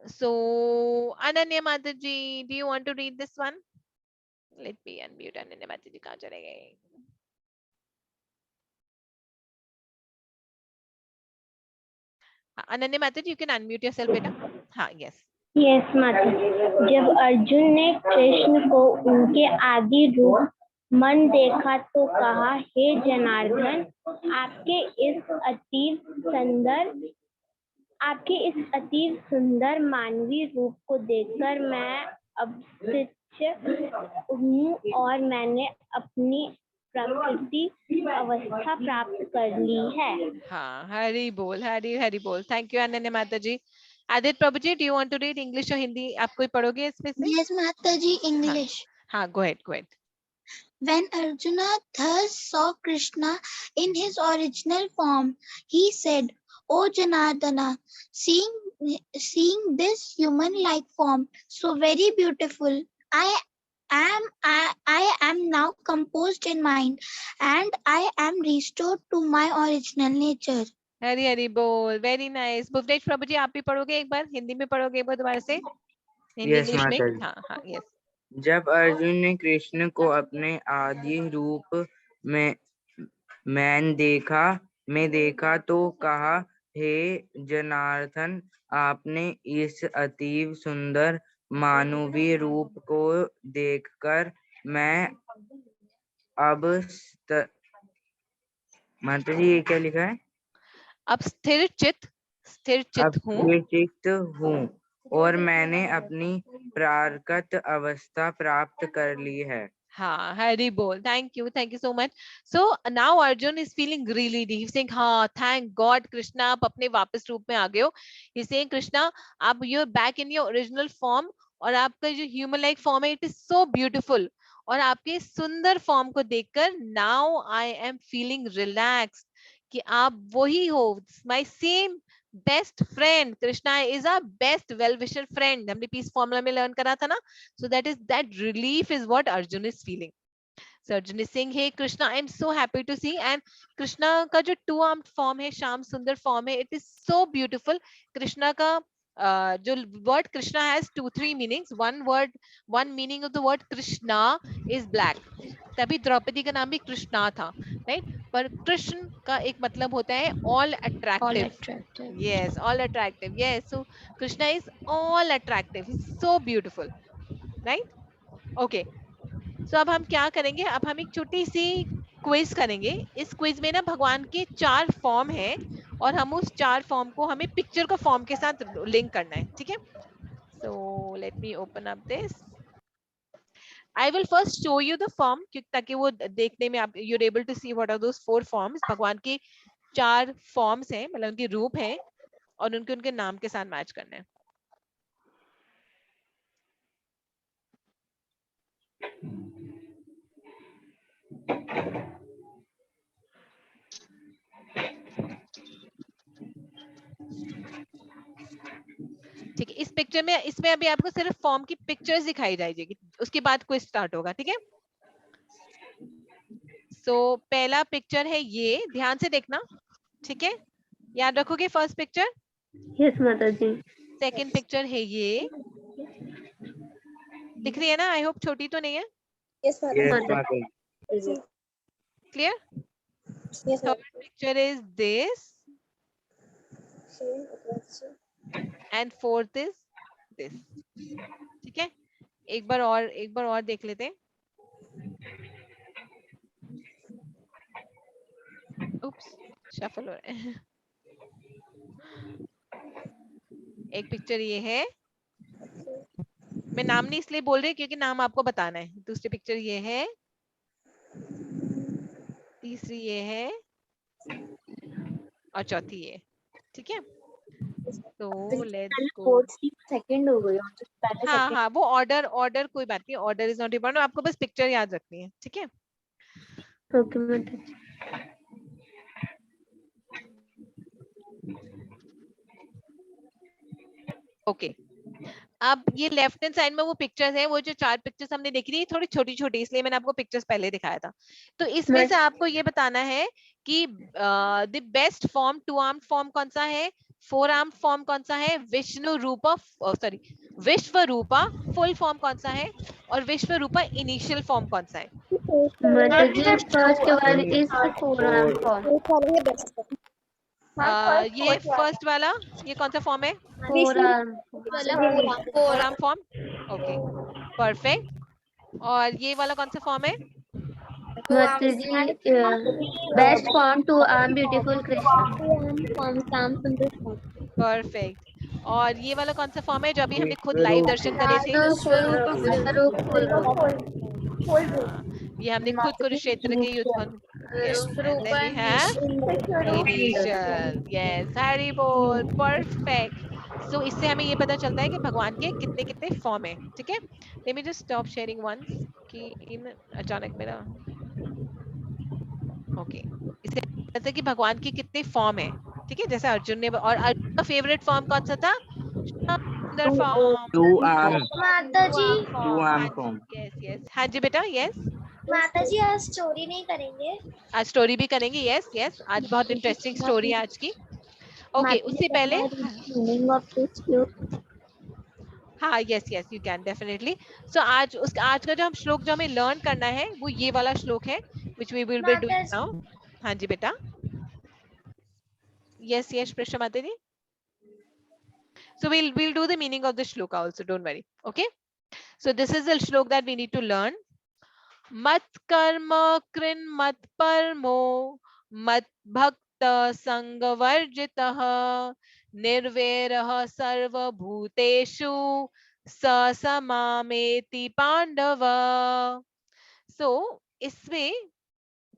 so Ananya Mataji do you want to read this one let me unmute Ananya Mataji कहाँ चले गए अनन्या माता जी यू कैन अनम्यूट योरसेल्फ बेटा हाँ यस यस माता जब अर्जुन ने कृष्ण को उनके आदि रूप मन देखा तो कहा हे जनार्दन आपके इस अतीव सुंदर मानवीय रूप को देखकर मैं अवसित हूँ और मैंने अपनी प्रकृति अवस्था प्राप्त कर ली है हाँ हरी बोल थैंक यू अनन्या माता जी आदित्य प्रभु जी do you want to read English और हिंदी आप कोई पढ़ोगे इसमें से यस माता जी इंग्लिश हाँ go ahead When Arjuna thus saw Krishna in his original form, he said, "O Janardana, seeing this human-like form, so very beautiful, I am now composed in mind, and I am restored to my original nature." हरी बोल very nice Bhuvnesh प्रभु जी आप भी पढ़ोगे एक बार हिंदी में पढ़ोगे एक बार दोबारा से हिंदी इंग्लिश में हाँ यस जब अर्जुन ने कृष्ण को अपने आदि रूप में देखा तो कहा हे जनार्दन आपने इस अतीव सुंदर मानवीय रूप को देखकर मैं अब माता जी ये क्या लिखा है अब स्थिर चित हूँ और मैंने अपनी प्राकृत अवस्था प्राप्त कर ली है हाँ हरी बोल thank you so much so now Arjun is feeling really saying हाँ थैंक गॉड कृष्णा आप अपने वापस रूप में आ गए हो ही सेइंग कृष्णा आप you are back in your original form और आपका जो ह्यूमन लाइक फॉर्म है इट इज सो ब्यूटीफुल और आपके सुंदर फॉर्म को देखकर now I am feeling relaxed कि आप वही हो my same best friend Krishna is a best well wisher friend हमने पीस फॉर्मूला में लर्न करा था ना so that relief is what Arjun is feeling so Arjun is saying hey Krishna I am so happy to see and Krishna का जो to armed form है श्याम सुंदर form है it is so beautiful Krishna का जो word Krishna has 2-3 meanings one meaning of the word Krishna is black तभी द्रौपदी का नाम भी कृष्णा था राइट पर कृष्ण का एक मतलब होता है all attractive yes all attractive yes so Krishna is all attractive he is so beautiful right okay so अब हम क्या करेंगे अब हम एक छोटी सी क्विज करेंगे इस क्विज में ना भगवान के 4 फॉर्म है और हम उस 4 फॉर्म को हमें पिक्चर का फॉर्म के साथ लिंक करना है ठीक है so let me open up this I will first show you the form ताकि वो देखने में आप you're able to see what are those 4 forms भगवान के 4 forms हैं मतलब उनके रूप हैं और उनके नाम के साथ मैच करना है ठीक है, इस पिक्चर में, इसमें अभी आपको सिर्फ फॉर्म की पिक्चर्स दिखाई जाएगी, उसके बाद क्विज स्टार्ट होगा, ठीक है। सो पहला पिक्चर है ये, ध्यान से देखना, ठीक है, याद रखोगे फर्स्ट पिक्चर। यस माता जी। सेकंड पिक्चर है ये, दिख रही है ना, आई होप छोटी तो नहीं है। Yes, माता जी। Clear. Third picture is this and fourth is this, ठीक है। एक बार और देख लेते हैं। उप्स, शफल हो रहा है। एक पिक्चर ये है, मैं नाम नहीं इसलिए बोल रही क्योंकि नाम आपको बताना है। दूसरी पिक्चर ये है, तीसरी ये है और चौथी ये, ठीक है। तो लेट्स गो। सेकंड हो गई। हाँ हाँ, वो ऑर्डर कोई बात नहीं, ऑर्डर इज नॉट इम्पोर्टेंट, आपको बस पिक्चर याद रखनी है, ठीक है। ओके माता जी। ओके, अब ये लेफ्ट हैंड साइड में वो पिक्चर्स हैं, वो जो 4 पिक्चर्स हमने देखी थी थोड़ी छोटी छोटी, इसलिए मैंने आपको पिक्चर्स पहले दिखाया था। तो इसमें से आपको ये बताना है कि the best form 2 arm form कौन सा है, 4 आर्म फॉर्म कौन सा है, विष्णु रूपा सॉरी विश्व रूपा फुल फॉर्म कौन सा है, और विश्व रूपा इनिशियल फॉर्म कौन सा है। माता जी first one is 4 arm form. ये फर्स्ट वाला, ये कौन सा फॉर्म है, 4 arm. 4 arm form, okay perfect. और ये वाला कौन सा फॉर्म है, माता जी best form 2 arm beautiful Krishna. Perfect. और ये वाला कौन सा फॉर्म है जो अभी हमने खुद लाइव दर्शन करे थे, ये हमने खुद कुरुक्षेत्र के युद्ध, यस हरि बोल, परफेक्ट। सो इससे हमें ये पता चलता है कि भगवान के कितने कितने फॉर्म है, ठीक है। Let me just stop sharing once कि इन अचानक मेरा ओके, इससे पता है कि भगवान के कितने फॉर्म है, ठीक है। जैसे अर्जुन ने, और अर्जुन का फेवरेट फॉर्म कौन सा था, सुंदर फॉर्म, 2 आर्म माता जी, फॉर्म। यस यस, हाँ जी बेटा, यस। माता जी आज स्टोरी नहीं करेंगे? आज स्टोरी भी करेंगे, यस यस, आज बहुत इंटरेस्टिंग स्टोरी है आज की। ओके, उससे पहले हाँ yes yes you can definitely. So आज का जो हम श्लोक जो हमें लर्न करना है वो ये वाला श्लोक है, which we will be doing now. हाँ जी बेटा, यस यस प्रश्न माता जी। So we'll do the meaning of the shloka also, don't worry, okay. So this is the shlok that we need to learn. mat karma krin mat parmo mat bhakta sangavarjitah nirvairah sarva bhuteshu sa samameti pandava. So इसमें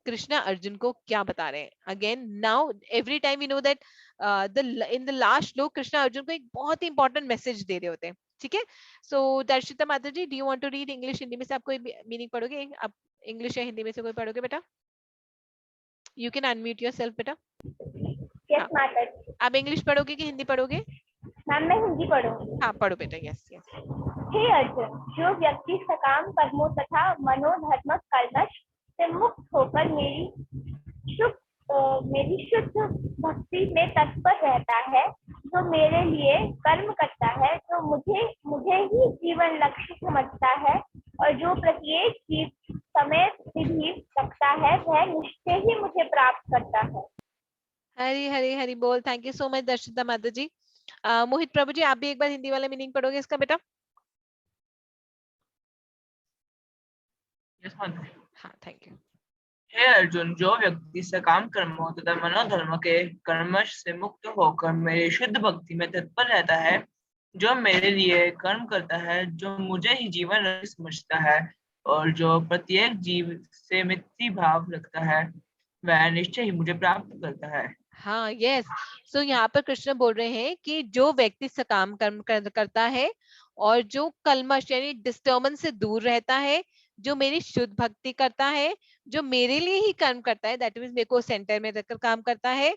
कृष्णा अर्जुन को क्या बता रहे हैं, again now every time we know that in the last श्लोक कृष्णा अर्जुन को एक बहुत ही इंपॉर्टेंट मैसेज दे रहे होते हैं, ठीक है। सो दर्शिता माता जी, do you want to read English, Hindi में से आप कोई मीनिंग पढ़ोगे, आप इंग्लिश या हिंदी में से कोई पढ़ोगे बेटा, यू कैन अनम्यूट योरसेल्फ बेटा। यस माता जी। आप इंग्लिश पढ़ोगे कि हिंदी पढ़ोगे? मैम मैं हिंदी पढ़ूंगी। हाँ पढ़ो बेटा, यस यस। हे अर्जुन, जो व्यक्ति सकाम कर्मों तथा मनोधर्म कल्मश से मुक्त होकर मेरी शुद्ध भक्ति में तत्पर रहता है, जो मेरे लिए कर्म करता है, जो मुझे ही जीवन लक्ष्य समझता है, और जो प्रत्येक जीव समय विधि रखता है, वह निश्चय ही मुझे प्राप्त करता है। हरी हरी हरी बोल। थैंक यू सो मच दर्शिता माता जी। मोहित प्रभु जी, आप भी एक बार हिंदी वाला मीनिंग पढ़ोगे इसका बेटा? हाँ थैंक यू। हे अर्जुन, जो व्यक्ति सकाम कर्मों तथा मनोधर्म के कर्मश से मुक्त होकर मेरी शुद्ध भक्ति में तत्पर रहता है, जो मेरे लिए कर्म करता है, जो मुझे ही जीवन समझता है, और जो प्रत्येक जीव से मित्र भाव रखता है, वह निश्चय ही मुझे प्राप्त करता है। हाँ यस। सो यहाँ पर कृष्ण बोल रहे हैं कि जो व्यक्ति सकाम कर्म करता है और जो कलमश यानी डिस्टर्बेंस से दूर रहता है, जो मेरी शुद्ध भक्ति करता है, जो मेरे लिए ही कर्म करता है, दैट मीन्स मेरे को सेंटर में रखकर काम करता है,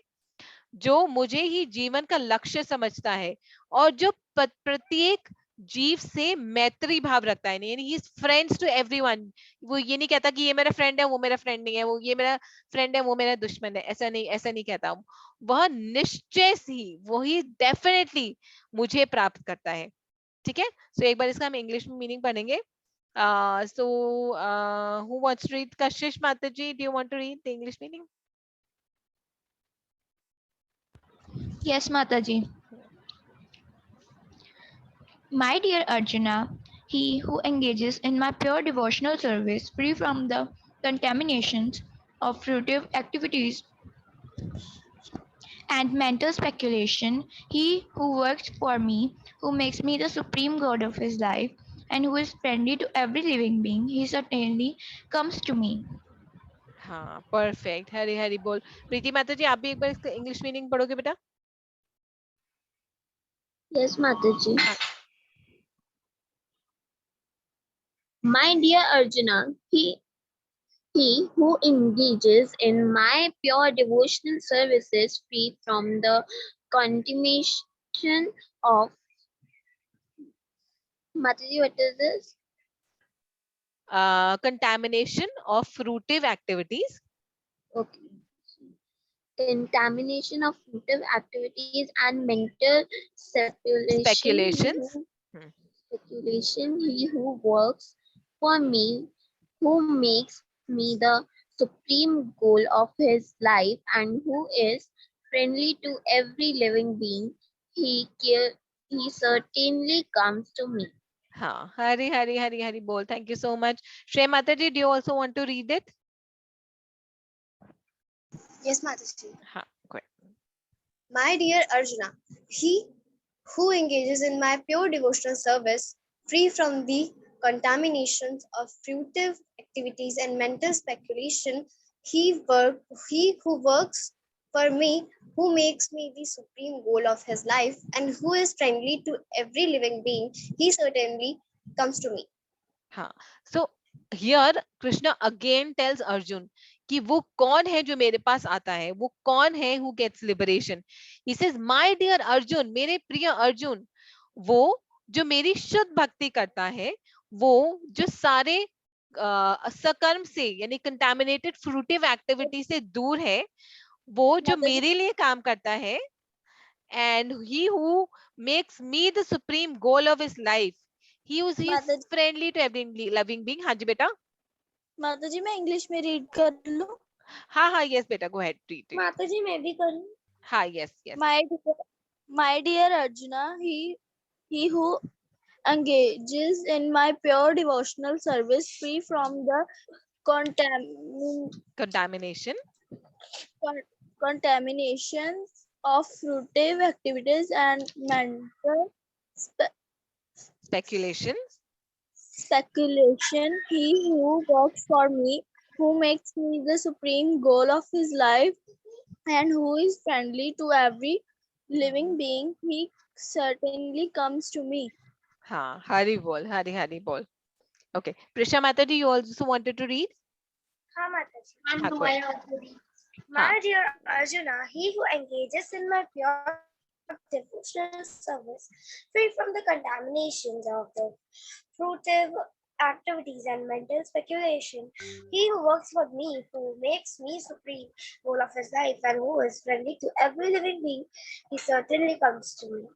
जो मुझे ही जीवन का लक्ष्य समझता है, और जो प्रत्येक जीव से मैत्री भाव रखता है, यानी he is friends to everyone. वो ये नहीं कहता कि ये मेरा फ्रेंड है, वो मेरा फ्रेंड नहीं है, वो ये मेरा फ्रेंड है, वो मेरा दुश्मन है, ऐसा नहीं कहता। वह निश्चय ही, वही डेफिनेटली मुझे प्राप्त करता है। ठीक है, सो एक बार इसका हम इंग्लिश में मीनिंग पढ़ेंगे। So who wants to read? Kashish Mataji, do you want to read the English meaning? Yes, Mataji. My dear Arjuna, he who engages in my pure devotional service, free from the contaminations of fruitive activities and mental speculation, he who works for me, who makes me the supreme god of his life, and who is friendly to every living being, he certainly comes to me. हाँ, perfect. हरी हरी बोल। प्रीति माता जी, आप भी एक बार इसका English meaning पढ़ोगे बेटा? Yes, Mataji. My dear Arjuna, he who engages in my pure devotional services, free from the contamination of Mataji, what is this? Contamination of fruitive activities. Okay. Contamination of fruitive activities and mental Speculations. Speculation, he who works for me, who makes me the supreme goal of his life, and who is friendly to every living being, he certainly comes to me. हाँ, हरी हरी हरी हरी बोल। Thank you so much. Shrey माता जी, do you also want to read it? Yes, Mataji. हाँ, great. My dear Arjuna, he who engages in my pure devotional service, free from the contaminations of fruitive activities and mental speculation, he who works for me, who makes me the supreme goal of his life, and who is friendly to every living being, he certainly comes to me. हाँ, so here Krishna again tells Arjun कि वो कौन है जो मेरे पास आता है, वो कौन है who gets liberation. He says, my dear Arjun, मेरे प्रिय अर्जुन, वो जो मेरी शुद्ध भक्ति करता है, वो जो सारे सकर्म से यानी contaminated fruitive activity से दूर है, वो जो मेरे लिए काम करता है, and he who makes me the supreme goal of his life, he is friendly to every loving being. हाँ जी बेटा। माता जी, मैं इंग्लिश में रीड कर लूं? हाँ हाँ, यस बेटा, गो अहेड, रीड इट। माता जी, मैं भी करूं? हाँ, yes yes. My dear Arjuna, he who engages in my pure devotional service, free from the contamination of fruitive activities and mental speculation, he who works for me, who makes me the supreme goal of his life, and who is friendly to every living being, he certainly comes to me. हाँ, हरि बोल, हरि हरि बोल। Okay, Prisha Mataji, you also wanted to read? हाँ माता जी, My dear Arjuna, he who engages in my pure devotional service, free from the contaminations of the fruitive activities and mental speculation, he who works for me, who makes me supreme goal of his life, and who is friendly to every living being, he certainly comes to me.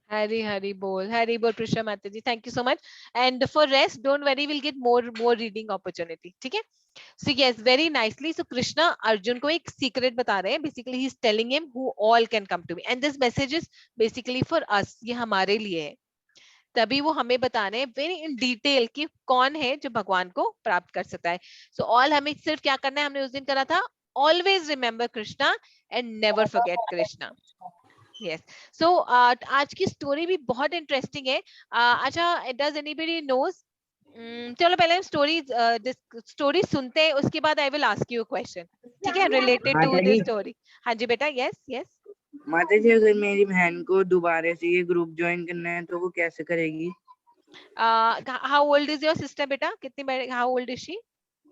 Hari bol, Prisha Mataji. Thank you so much. And for rest, don't worry, we'll get more reading opportunity. ठीक है? So yes, very nicely. So Krishna Arjun को एक secret बता रहे हैं. Basically, he's telling him who all can come to me. And this message is basically for us. ये हमारे लिए है. तभी वो हमें बता रहे हैं very in detail कि कौन है जो भगवान को प्राप्त कर सकता है. So all हमें सिर्फ क्या करना है, हमने उस दिन करा था, always remember Krishna and never forget Krishna. Yes. So आज की स्टोरी भी बहुत इंटरेस्टिंग है. अच्छा, does anybody knows? चलो पहले हम स्टोरी सुनते हैं, उसके बाद आई विल आस्क यू क्वेश्चन. ठीक है, रिलेटेड टू दिस स्टोरी. हाँ जी बेटा. Yes yes. माता जी, अगर मेरी बहन को दोबारा से ये ग्रुप ज्वाइन करना है तो वो कैसे करेगी? How old is your sister बेटा? कितनी, हाउ ओल्ड इज शी?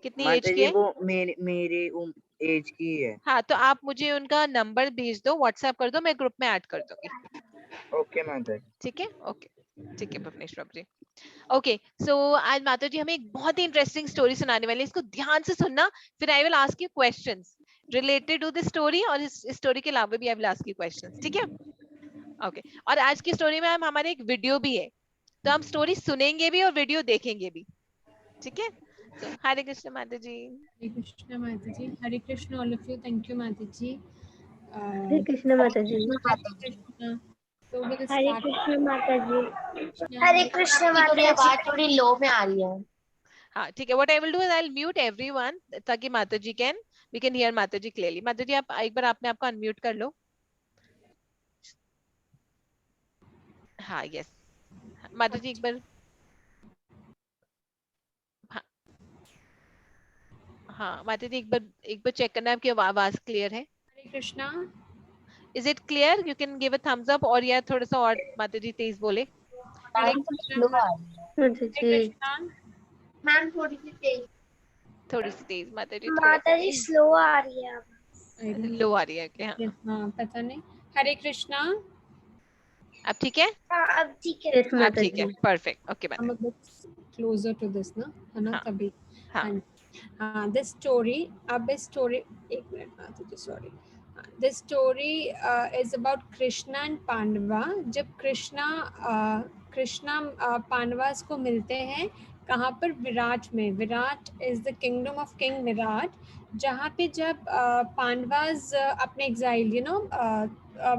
कितनी एज माता की जी है? वो मेरे एज की है। हाँ, तो आप मुझे उनका नंबर भेज दो, व्हाट्सएप कर दो, मैं ग्रुप में ऐड कर दूंगी। ओके माता जी। ठीक है, ओके, ठीक है भुवनेश्वर जी। ओके, सो आज माता जी हमें एक बहुत ही इंटरेस्टिंग स्टोरी सुनाने वाली है, इसको ध्यान से सुनना, फिर I will ask you questions related to this story, और इस स्टोरी के अलावा भी I will ask you questions, ठीक है? ओके, और आज की स्टोरी में हमारे एक वीडियो भी है, तो हम स्टोरी सुनेंगे भी और वीडियो देखेंगे भी, ठीक है? So, हरे कृष्ण माता जी। हरे कृष्ण माता जी। Hare Krishna all of you. Thank you माता जी। हरे कृष्ण माता जी। So we'll हरे start. कृष्ण माता जी। हरे कृष्ण माता जी। आवाज थोड़ी लो में आ रही है। हाँ ठीक है, what I will do is I'll mute everyone ताकि माता जी we can hear माता जी clearly. माता जी आप एक बार आपने आपको अनम्यूट कर लो। हाँ यस, माता जी एक बार, हाँ माता जी एक बार चेक करना है आपकी आवाज क्लियर है। हरे Krishna. Is it clear? You can give a thumbs up, और या थोड़ा सा और माता जी तेज बोले। हरे कृष्णा। मैम थोड़ी सी तेज। थोड़ी सी तेज माता जी, माता जी स्लो आ रही है, लो आ रही है क्या? हाँ पता नहीं। हरे कृष्णा। अब ठीक है? अब ठीक है। अब ठीक है, perfect, okay I'm a bit closer to this ना, है ना? तभी। हाँ this story, अब इस story, एक मिनट माता जी sorry. This story is about Krishna and Pandava. जब कृष्णा पांडवास को मिलते हैं कहाँ पर? विराट में। Virat is the kingdom of king Virat, जहाँ पे जब पांडवास अपने एग्जाइल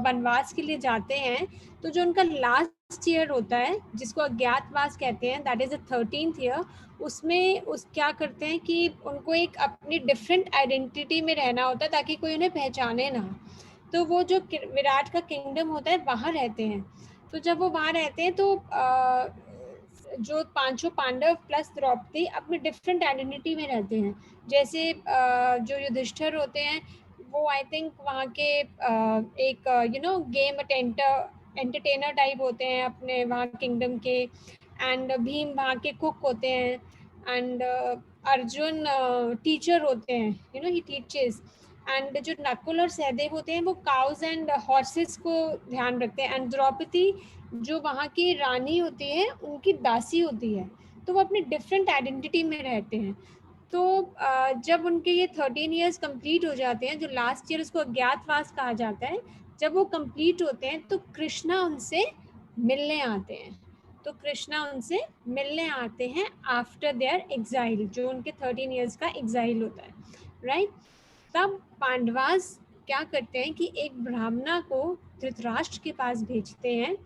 वनवास के लिए जाते हैं, तो जो उनका लास्ट ईयर होता है जिसको अज्ञातवास कहते हैं, that is the 13th year, उसमें क्या करते हैं कि उनको एक अपनी डिफरेंट आइडेंटिटी में रहना होता है ताकि कोई उन्हें पहचाने ना। तो वो जो विराट का किंगडम होता है वहाँ रहते हैं। तो जब वो वहाँ रहते हैं तो जो पांचों पांडव प्लस द्रौपदी अपनी डिफरेंट आइडेंटिटी में रहते हैं। जैसे जो युधिष्ठिर होते हैं वो आई थिंक वहाँ के एक गेम एंटरटेनर टाइप होते हैं अपने वहाँ किंगडम के, एंड भीम वहाँ के कुक होते हैं, एंड अर्जुन टीचर होते हैं, ही टीचेस, एंड जो नकुल और सहदेव होते हैं वो काउज एंड हॉर्सेस को ध्यान रखते हैं, एंड द्रौपदी जो वहाँ की रानी होती है उनकी दासी होती है। तो वो अपनी डिफरेंट आइडेंटिटी में रहते हैं। तो जब उनके ये 13 इयर्स कंप्लीट हो जाते हैं, जो लास्ट ईयर उसको अज्ञातवास कहा जाता है, जब वो कंप्लीट होते हैं तो कृष्णा उनसे मिलने आते हैं। तो कृष्णा उनसे मिलने आते हैं आफ्टर देयर एग्जाइल, जो उनके 13 इयर्स का एग्जाइल होता है, राइट? तब पांडवास क्या करते हैं कि एक ब्राह्मणा को धृतराष्ट्र के पास भेजते हैं।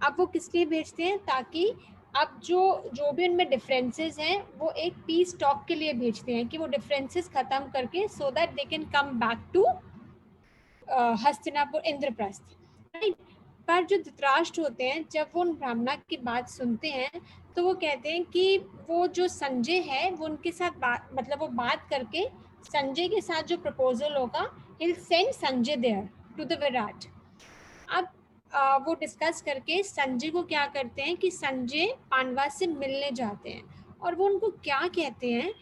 अब वो किस लिए भेजते हैं? ताकि अब जो भी उनमें डिफरेंसेस हैं वो एक पीस टॉक के लिए भेजते हैं कि वो डिफरेंसेस खत्म करके so that they can come back to Hastinapur, Indraprastha, right? पर जो धृतराष्ट्र होते हैं जब वो उन ब्राह्मणा की बात सुनते हैं तो वो कहते हैं कि वो जो संजय है वो उनके साथ वो बात करके संजय के साथ जो प्रपोजल होगा, he'll send Sanjay there to the Virat. अब वो डिस्कस करके संजय को क्या करते हैं कि संजय पांडवास से मिलने जाते हैं, और वो उनको क्या कहते हैं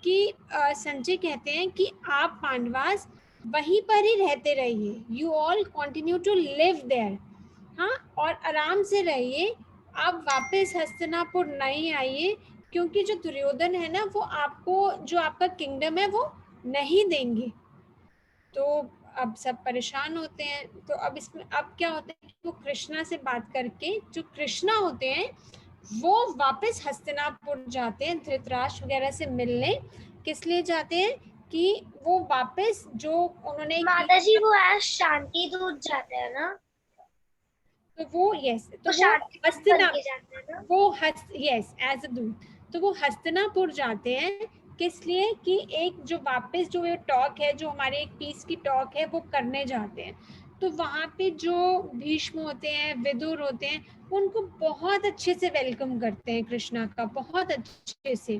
कि संजय कहते हैं कि आप पांडवास वहीं पर ही रहते रहिए, you all continue to live there, हाँ, और आराम से रहिए, आप वापस हस्तिनापुर नहीं आइए, क्योंकि जो दुर्योधन है ना वो आपको जो आपका किंगडम है वो नहीं देंगे। तो अब सब परेशान होते हैं। तो अब इसमें अब क्या होता है कि वो कृष्णा से बात करके, जो कृष्णा होते हैं वो वापस हस्तिनापुर जाते हैं धृतराष्ट्र वगैरह से मिलने। किस लिए जाते हैं? कि वो वापस जो उन्होंने माता जी वो आज शांति दूत जाते हैं ना, तो वो यस, तो वो यस एज अ दूत, तो वो हस्तिनापुर जाते हैं। किस लिए? कि एक जो वापस जो ये टॉक है, जो हमारे एक पीस की टॉक है, वो करने जाते हैं। तो वहाँ पे जो भीष्म होते हैं, विदुर होते हैं, उनको बहुत अच्छे से वेलकम करते हैं कृष्णा का, बहुत अच्छे से।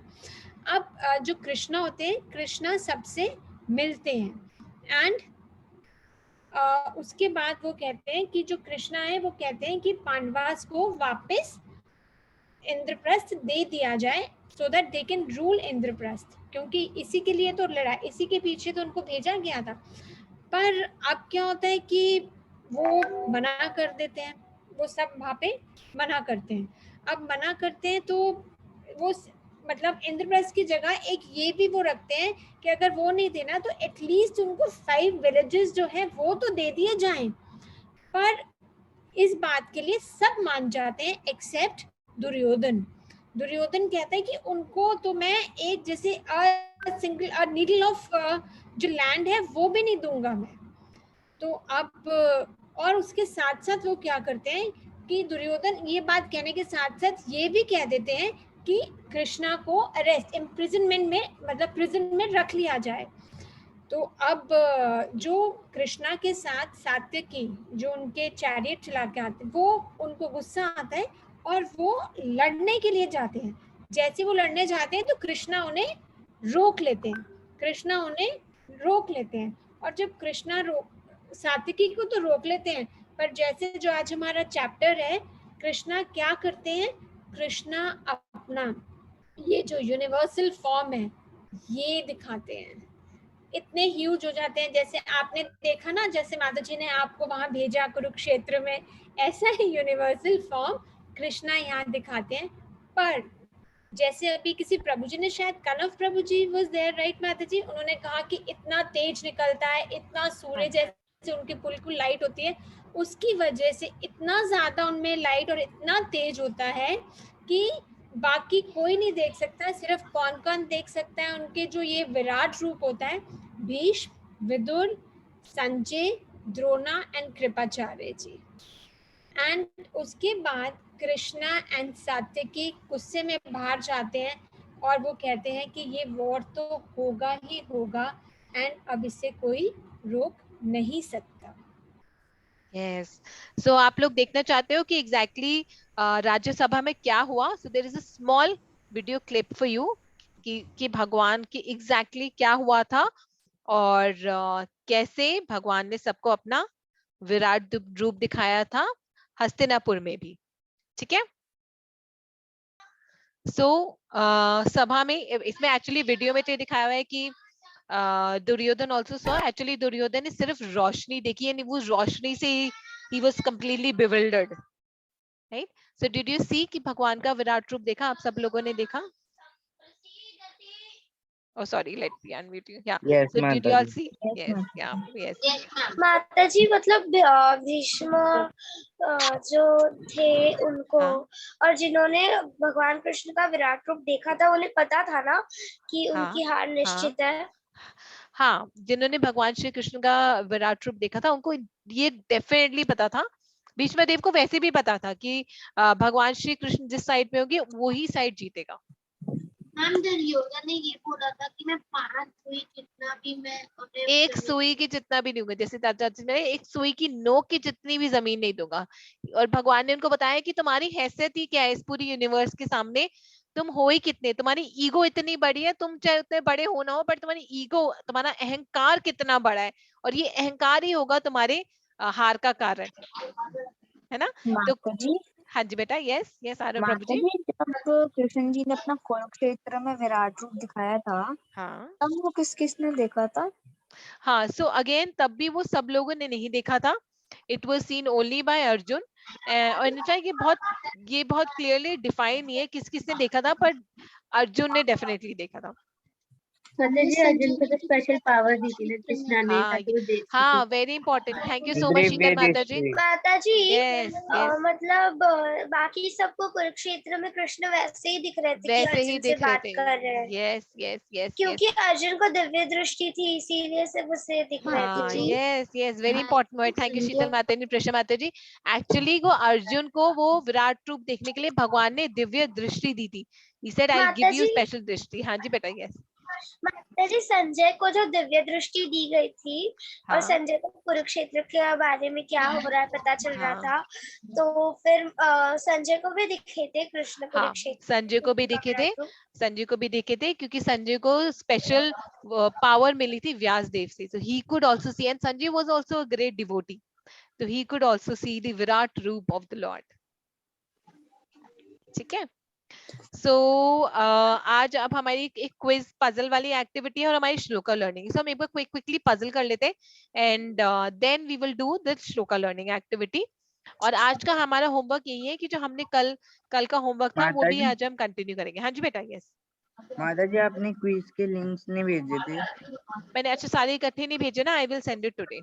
अब जो कृष्णा होते हैं, कृष्णा सबसे मिलते हैं, एंड उसके बाद वो कहते हैं कि जो कृष्णा है वो कहते हैं कि पांडवास को वापस इंद्रप्रस्थ दे दिया जाए सो that they can rule Indraprastha, क्योंकि इसी के लिए तो लड़ा, इसी के पीछे तो उनको भेजा गया था। पर अब क्या होता है कि वो मना कर देते हैं, वो सब वहाँ पे मना करते हैं। अब मना करते हैं तो वो मतलब इंद्रप्रस्थ की जगह एक ये भी वो रखते हैं कि अगर वो नहीं देना तो एटलीस्ट उनको 5 विलेजेस जो है वो तो दे दिए जाएं। पर इस बात के लिए सब मान जाते हैं एक्सेप्ट दुर्योधन। दुर्योधन कहता है कि उनको तो मैं एक जैसे सिंगल नीडल ऑफ जो लैंड है वो भी नहीं दूंगा मैं। तो अब और उसके साथ साथ वो क्या करते हैं कि दुर्योधन ये बात कहने के साथ साथ ये भी कह देते हैं कि कृष्णा को अरेस्ट इम्प्रिजनमेंट में मतलब प्रिजन में रख लिया जाए। तो अब जो कृष्णा के साथ सात्यकी जो उनके चैरियट चला के आते हैं, वो उनको गुस्सा आता है और वो लड़ने के लिए जाते हैं। जैसे वो लड़ने जाते हैं तो कृष्णा उन्हें रोक लेते हैं, कृष्णा उन्हें रोक लेते हैं। और जब कृष्णा सात्यकी को तो रोक लेते हैं, पर जैसे जो आज हमारा चैप्टर है, कृष्णा क्या करते हैं, कृष्णा अपना ये जो यूनिवर्सल फॉर्म है ये दिखाते हैं। इतने ह्यूज हो जाते हैं, जैसे आपने देखा ना, जैसे माता जी ने आपको वहां भेजा कुरुक्षेत्र में, ऐसा ही यूनिवर्सल फॉर्म कृष्णा यहाँ दिखाते हैं। पर जैसे अभी किसी प्रभु जी ने, शायद कनव प्रभु जी वाज देयर राइट माता जी, उन्होंने कहा कि इतना तेज निकलता है, इतना सूर्य जैसे उनकी बिल्कुल लाइट होती है, उसकी वजह से इतना ज्यादा उनमें लाइट और इतना तेज होता है कि बाकी कोई नहीं देख सकता, सिर्फ कौन कौन देख सकता है, उनके जो ये विराट रूप होता है, भीष्म, विदुर, संजय, द्रोणा एंड कृपाचार्य जी। एंड उसके बाद कृष्णा एंड सात्यकी गुस्से में बाहर जाते हैं और वो कहते हैं कि ये वॉर तो होगा ही होगा एंड अब इसे कोई रोक नहीं सकता। यस, सो आप लोग देखना चाहते हो कि एग्जैक्टली राज्यसभा में क्या हुआ? So there is a small video clip for you कि भगवान की एग्जैक्टली क्या हुआ था और कैसे भगवान ने सबको अपना विराट रूप दिखाया था हस्तिनापुर में भी। ठीक है, सो सभा में, इसमें एक्चुअली वीडियो में तो दिखाया हुआ है कि Duryodhan also saw, actually Duryodhan ने सिर्फ रोशनी देखी है, वो रोशनी से ही was completely bewildered, right? So did you see कि भगवान का विराट रूप देखा? आप सब लोगों ने देखा? Oh, sorry, let me unmute you. Yeah. Yes, So did you all see? Yes, Yes. Yeah. Yes. माता जी मतलब भीष्म जो थे उनको और जिन्होंने भगवान कृष्ण का विराट रूप देखा था, उन्हें पता था ना कि उनकी हार निश्चित है। हाँ, जिन्होंने भगवान श्री कृष्ण का विराट रूप देखा था उनको ये डेफिनेटली पता था। भीष्म देव को वैसे भी पता था कि भगवान श्री कृष्ण जिस साइड में होंगे वही साइड जीतेगा। मैम दुर्योधन ने ये बोला था कि मैं 5 सुई जितना भी मैं एक सुई की जितना भी नहीं दूंगा, जैसे चाचा मैं एक सुई की नोक की जितनी भी जमीन नहीं दूंगा। और भगवान ने उनको बताया कि तुम्हारी हैसियत ही क्या है इस पूरी यूनिवर्स के सामने, तुम हो ही कितने, तुम्हारी ईगो इतनी बड़ी है, तुम चाहे उतने बड़े हो ना हो, पर तुम्हारी ईगो, तुम्हारा अहंकार कितना बड़ा है, और ये अहंकार ही होगा तुम्हारे हार का कारण, है ना? तो हाँ जी बेटा, यस यस आरो प्रभु जी। जब कृष्ण जी ने अपना कुरुक्षेत्र में विराट रूप दिखाया था, हाँ, तब वो किसने देखा था? हाँ, सो अगेन तब भी वो सब लोगों ने नहीं देखा था, it was seen only by Arjun. और ये बहुत क्लियरली डिफाइन नहीं है किस किसने देखा था, पर अर्जुन ने डेफिनेटली देखा था। माता जी अर्जुन को तो स्पेशल पावर दी थी ना कृष्णा ने, ताकि वो देख सके। हाँ, very important, thank you so much Sheetal माता जी। माता जी yes, yes. मतलब बाकी सबको कुरुक्षेत्र में कृष्ण वैसे ही दिख रहे थे कि वैसे ही अर्जुन से दिख रहे बात थे। कर रहे हैं। यस यस यस, क्योंकि अर्जुन को दिव्य दृष्टि थी, इसीलिए से उसे दिख रहे थे जी। Yes yes, very important word, thank you Sheetal माता जी, प्रशा माता जी। एक्चुअली को अर्जुन को वो विराट रूप देखने के लिए भगवान ने दिव्य दृष्टि दी थी। He said I'll give you special दृष्टि। हाँ जी बेटा, यस। माता जी संजय को जो दिव्य दृष्टि दी गई थी, और संजय को कुरुक्षेत्र के बारे में क्या हो रहा है पता चल रहा था, तो फिर संजय को भी दिखे थे कृष्ण कुरुक्षेत्र। संजय को भी दिखे थे, संजय को भी देखे थे, क्योंकि संजय को स्पेशल पावर मिली थी व्यास देव से, so he could also see, and Sanjay was also a great devotee, so he could also see the Virat रूप of the Lord। ठीक है, सो आज अब हमारी एक क्विज पजल वाली एक्टिविटी है और हमारी श्लोका लर्निंग। सो हम एक बार क्विकली पजल कर लेते हैं and then we will do the shloka learning activity. और आज का हमारा होमवर्क यही है कि जो हमने कल का होमवर्क था वो भी आज हम कंटिन्यू करेंगे। हाँ जी बेटा। यस माता जी, आपने क्विज के लिंक्स नहीं भेजे थे? मैंने अच्छा सारे इकट्ठे नहीं भेजे ना। आई विल सेंड इट टुडे।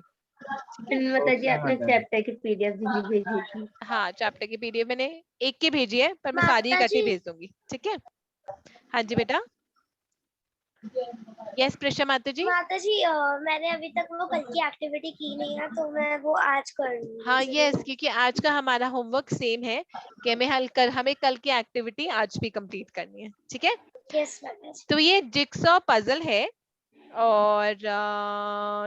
माता जी आपने चैप्टर की पीडीएफ भी नहीं भेजी थी। हाँ चैप्टर की पीडीएफ मैंने एक की भेजी है पर मैं सारी माता इकट्ठी जी। भेज दूंगी। ठीक है। हाँ जी बेटा। यस प्रेशा माता जी। माता जी मैंने अभी तक वो कल की एक्टिविटी की नहीं है तो मैं वो आज कर लूंगी। हाँ यस क्योंकि आज का हमारा होमवर्क सेम है कि हमें कल की एक्टिविटी आज भी कंप्लीट करनी है। ठीक है। यस माता जी। तो ये जिक्सॉ पजल है और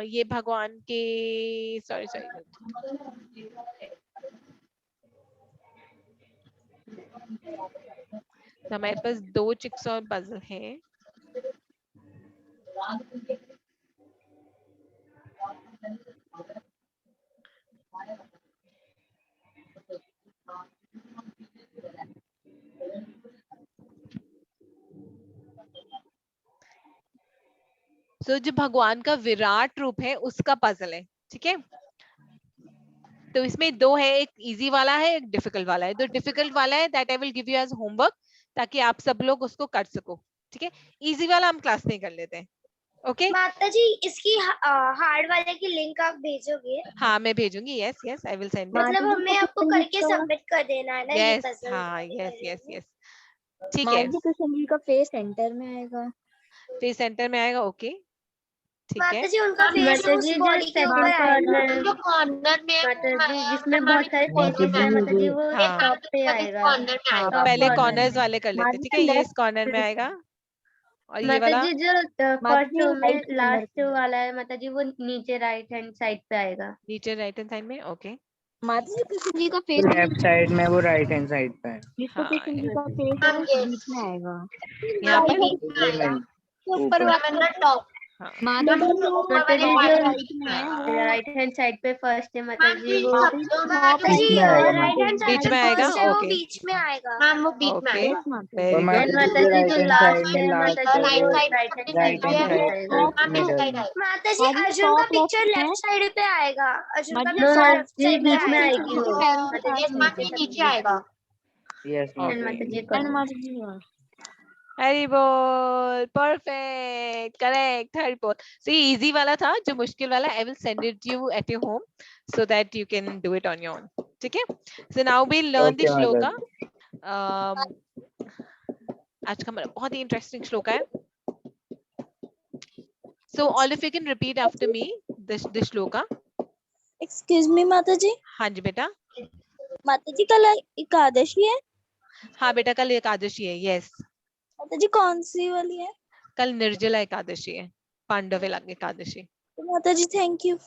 ये भगवान के सॉरी तो हमारे पास 2 जिक्सॉ पजल हैं। तो जो भगवान का विराट रूप है उसका पजल है। ठीक है। तो इसमें 2 है, एक इजी वाला है एक डिफिकल्ट वाला है। तो डिफिकल्ट वाला है that I will give you as homework ताकि आप सब लोग उसको कर सको। ठीक है। इजी वाला हम क्लास में कर लेते हैं। ओके माता जी इसकी हार्ड वाले की लिंक आप भेजोगे? हाँ मैं भेजूंगी। Yes yes I will send. मतलब हमें आपको करके सबमिट कर देना है ना ये यस पजल? हाँ यस यस यस ठीक माता है। जी कृष्ण जी का फेस सेंटर में आएगा। फेस सेंटर में आएगा। ओके ठीक है। माता जी उनका फेस उस बॉडी के ऊपर आएगा। जो कॉर्नर में माता जी जिसमें बहुत सारे फेसेस हैं माता जी वो हाँ टॉप पे आएगा। हाँ टॉप पहले कॉर्नर कॉर्नर्स में। वाले कर लेते हैं। ठीक है। ये इस कॉर्नर में आएगा और ये माता वाला जी जो माता फर्स्ट जी रो में राइट लास्ट वाला है माता जी वो नीचे राइट हैंड साइड पे आएगा। नीचे राइट हैंड साइड में। ओके माता जी कृष्ण जी का फेस लेफ्ट साइड में, वो राइट हैंड साइड पे है। जिसको हाँ कृष्ण जी का फेस है वो बीच में आएगा। यहाँ पर ऊपर वाला टॉप। हाँ माता जी जो माता जी जो राइट में है वो राइट हैंड साइड पे फर्स्ट है माता जी वो माता जी राइट हैंड साइड बीच पे में आएगा। फर्स्ट है वो ओके बीच में आएगा। हाँ वो बीच में ओके आएगा। यस माता जी। वेरी और गुड। एंड माता जी माता जी राइट जो हैंड लास्ट साइड में, है लास्ट माता जी राइट वो side right hand right side hand पे साइड आएगा। मिडल। माता जी माता जी अर्जुन का टॉप पिक्चर लेफ्ट है। लेफ्ट साइड पे आएगा। अर्जुन का माता जी नो पिक्चर टॉप लेफ्ट जी साइड पे बीच में आएगा। आएगी वो पैरों के माता जी साथ माता नीचे जी सब नीचे आएगा। यस एंड माता जी एंड कर माता जी हरी बोल परफेक्ट करेक्ट हरी बोल। सो ये इजी वाला था। जो मुश्किल वाला I will send it you at your home so that you can do it on your own. ठीक है। So now we learn the okay माता श्लोका। जी। आज का हमारा बहुत ही इंटरेस्टिंग श्लोका है। So all of you can repeat after me this shloka. Excuse me माता जी। हाँ जी बेटा। माता जी कल एकादशी है? हाँ बेटा कल एकादशी है। यस माता जी कौन सी वाली है? कल निर्जला एकादशी है। पांडव एकादशी। तो माता जी थैंक यू।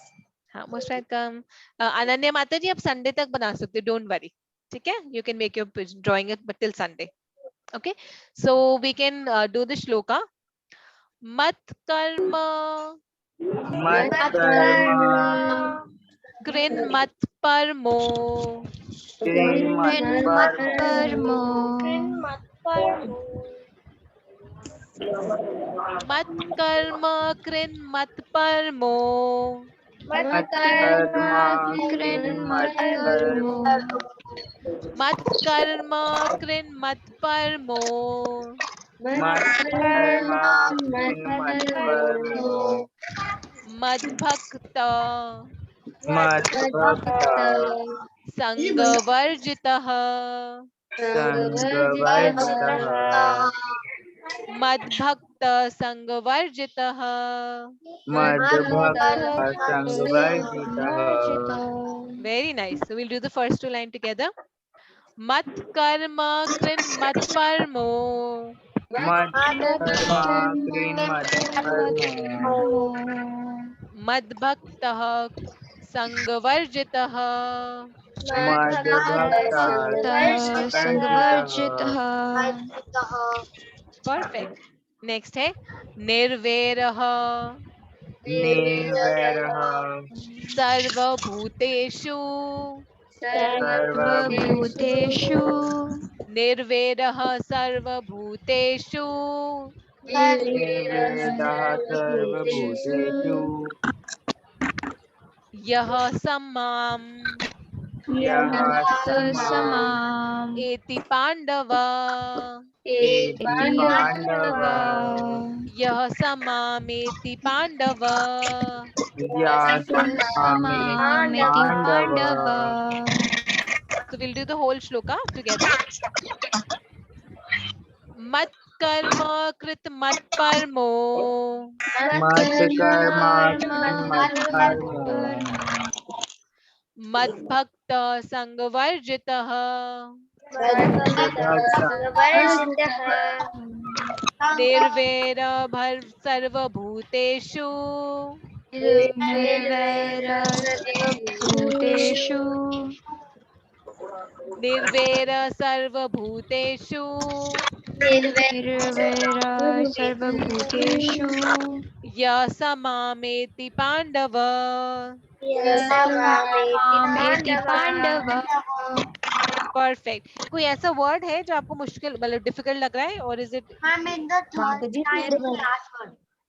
हाँ मोस्ट वेलकम। अनन्या माता जी आप संडे तक बना सकते हो डोंट वरी। ठीक है। You can make your drawing it till Sunday. Okay so we can do the shloka. मत कर्म मत कर्म कृन् मत परमो मत कर्मो मत कर्म कृन् मत परमो मत कर्म मत कर्म मत कर्म कृन् मत परमो मत कर्म मत कर्म मद भक्त मत भक्त संगवर्जितः संगवर्जितः मद भक्त संगवर्जितः मद भक्त संगवर्जितः। Very nice. So we'll do the first 2 lines together. मत कर्म कृन् मत परमो मत कर्म कृन् मत कर्म मद भक्तः संगवर्जितः मद भक्त संगवर्जितः। परफेक्ट। नेक्स्ट है निर्वैरः निर्वैरः सर्वभूतेषु सर्वभूतेषु निर्वेरः सर्वभूतेषु निर्वेदः सर्वभूतेषु यः सम्माम् यः समाम् एति पाण्डव एति पाण्डव यः समामेति पाण्डव यः समामेति Pandava So we'll do the whole shloka together. Mat karma krit mat parmo मत कर्मा मत कर्मो mad bhakta sangvarjitah nirvera bhar sarvabhuteshu निर्वैर सर्वभूतेषु निर्वेर सर्वभूतेषु निर्वैर सर्वभूतेषु यः समामेति पाण्डव समामेति पाण्डव परफेक्ट. कोई ऐसा वर्ड है जो आपको मुश्किल मतलब डिफिकल्ट लग रहा है और इज इट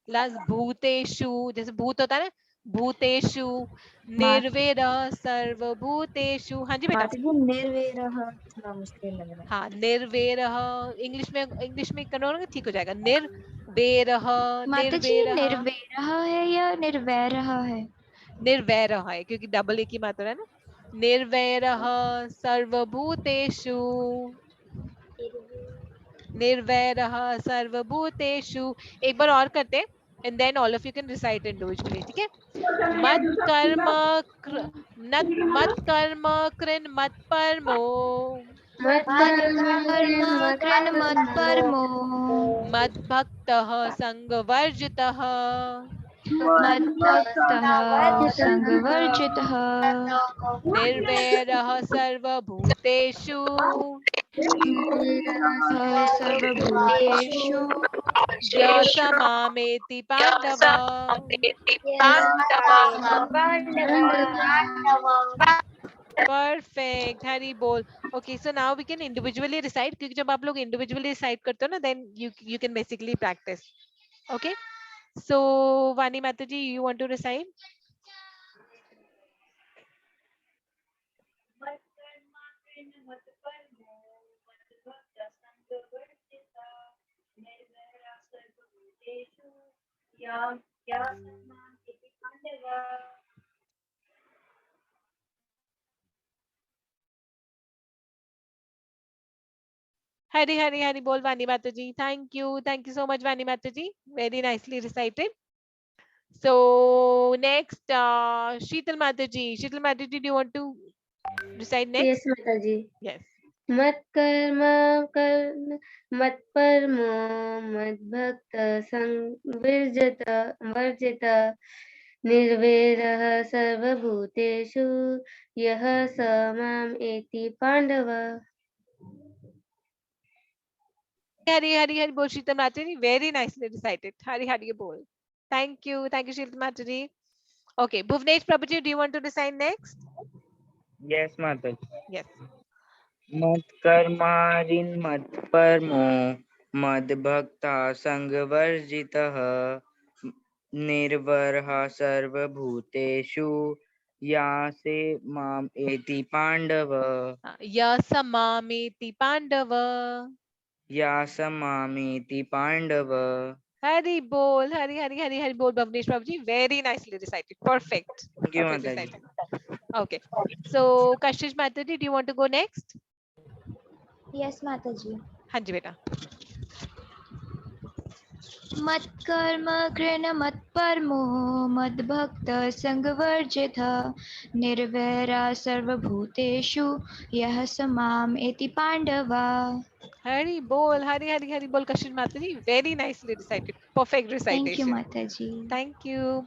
लास्ट भूतेषु जैसे भूत होता है ना भूतेषु निर्वेर सर्वभूतेषु. हाँ जी बेटा. निर्वेरः थोड़ा मुश्किल लग रहा है. हाँ निर्वेरः इंग्लिश में करोगे ठीक हो जाएगा. निर्वेरः माता जी निर्वैरः है या निर्वैरः है? निर्वैरः है क्योंकि डबल एक ही मात्रा है ना. निर्वैरः सर्वभूतेषु निर्वैरः सर्वभूतेषु. एक बार और करते हैं and then all of you can recite individually. ठीक है. मत कर्म कृन मत परमो मद भक्तः संगवर्जितः संगवर्जितः निर्वैरः सर्वभूतेषु सर्वभूतेषु यः समामेति पाण्डव. परफेक्ट. हरी बोल. Okay so now we can individually recite क्योंकि जब आप लोग इंडिविजुअली रिसाइट करते हो ना then you can basically practise. Okay so Vani माता जी you want to recite. Hari Hari Hari बोल वानी माता जी. थैंक यू so much वानी माता जी. Very nicely recited. So next Sheetal Mata ji. Sheetal Mata ji, do you want to recite next? Yes माता जी. Yes. मत कर्मा मत परमो मत भक्त संवर्जित निर्वैरः सर्वभूतेषु यः स माम् एति पाण्डव. हरी हरी हरी बोल शीतल माता जी. Very nicely recited. हरी हरी बोल. Thank you Sheetal Mata ji. Okay, Bhuvnesh Prabhuji, do you want to recite next? Yes माता जी. Yes. मत कर्मारिन् मत परमो मद भक्ता संगवर्जितः निर्वरः सर्वभूतेषु यासे माम एति पाण्डव. यः समामेति पाण्डव. यासमामेति पाण्डव. हरी बोल. हरी हरी हरी हरी बोल Bhuvnesh Prabhuji. Very nicely recited. Perfect. Thank you Perfect माता जी. recited. Okay. So Kashish Mata ji, do you want to go next? Yes माता जी. हाँ जी बेटा. मत कर्म कृण मत परमो मद भक्त संगवर्जितः निर्वैरा सर्वभूतेषु यः समाम एति पांडवा. हरी बोल. हरी हरी हरी बोल Kashish Mata ji. Very nicely recited. Perfect recitation. Thank you माता जी. Thank you.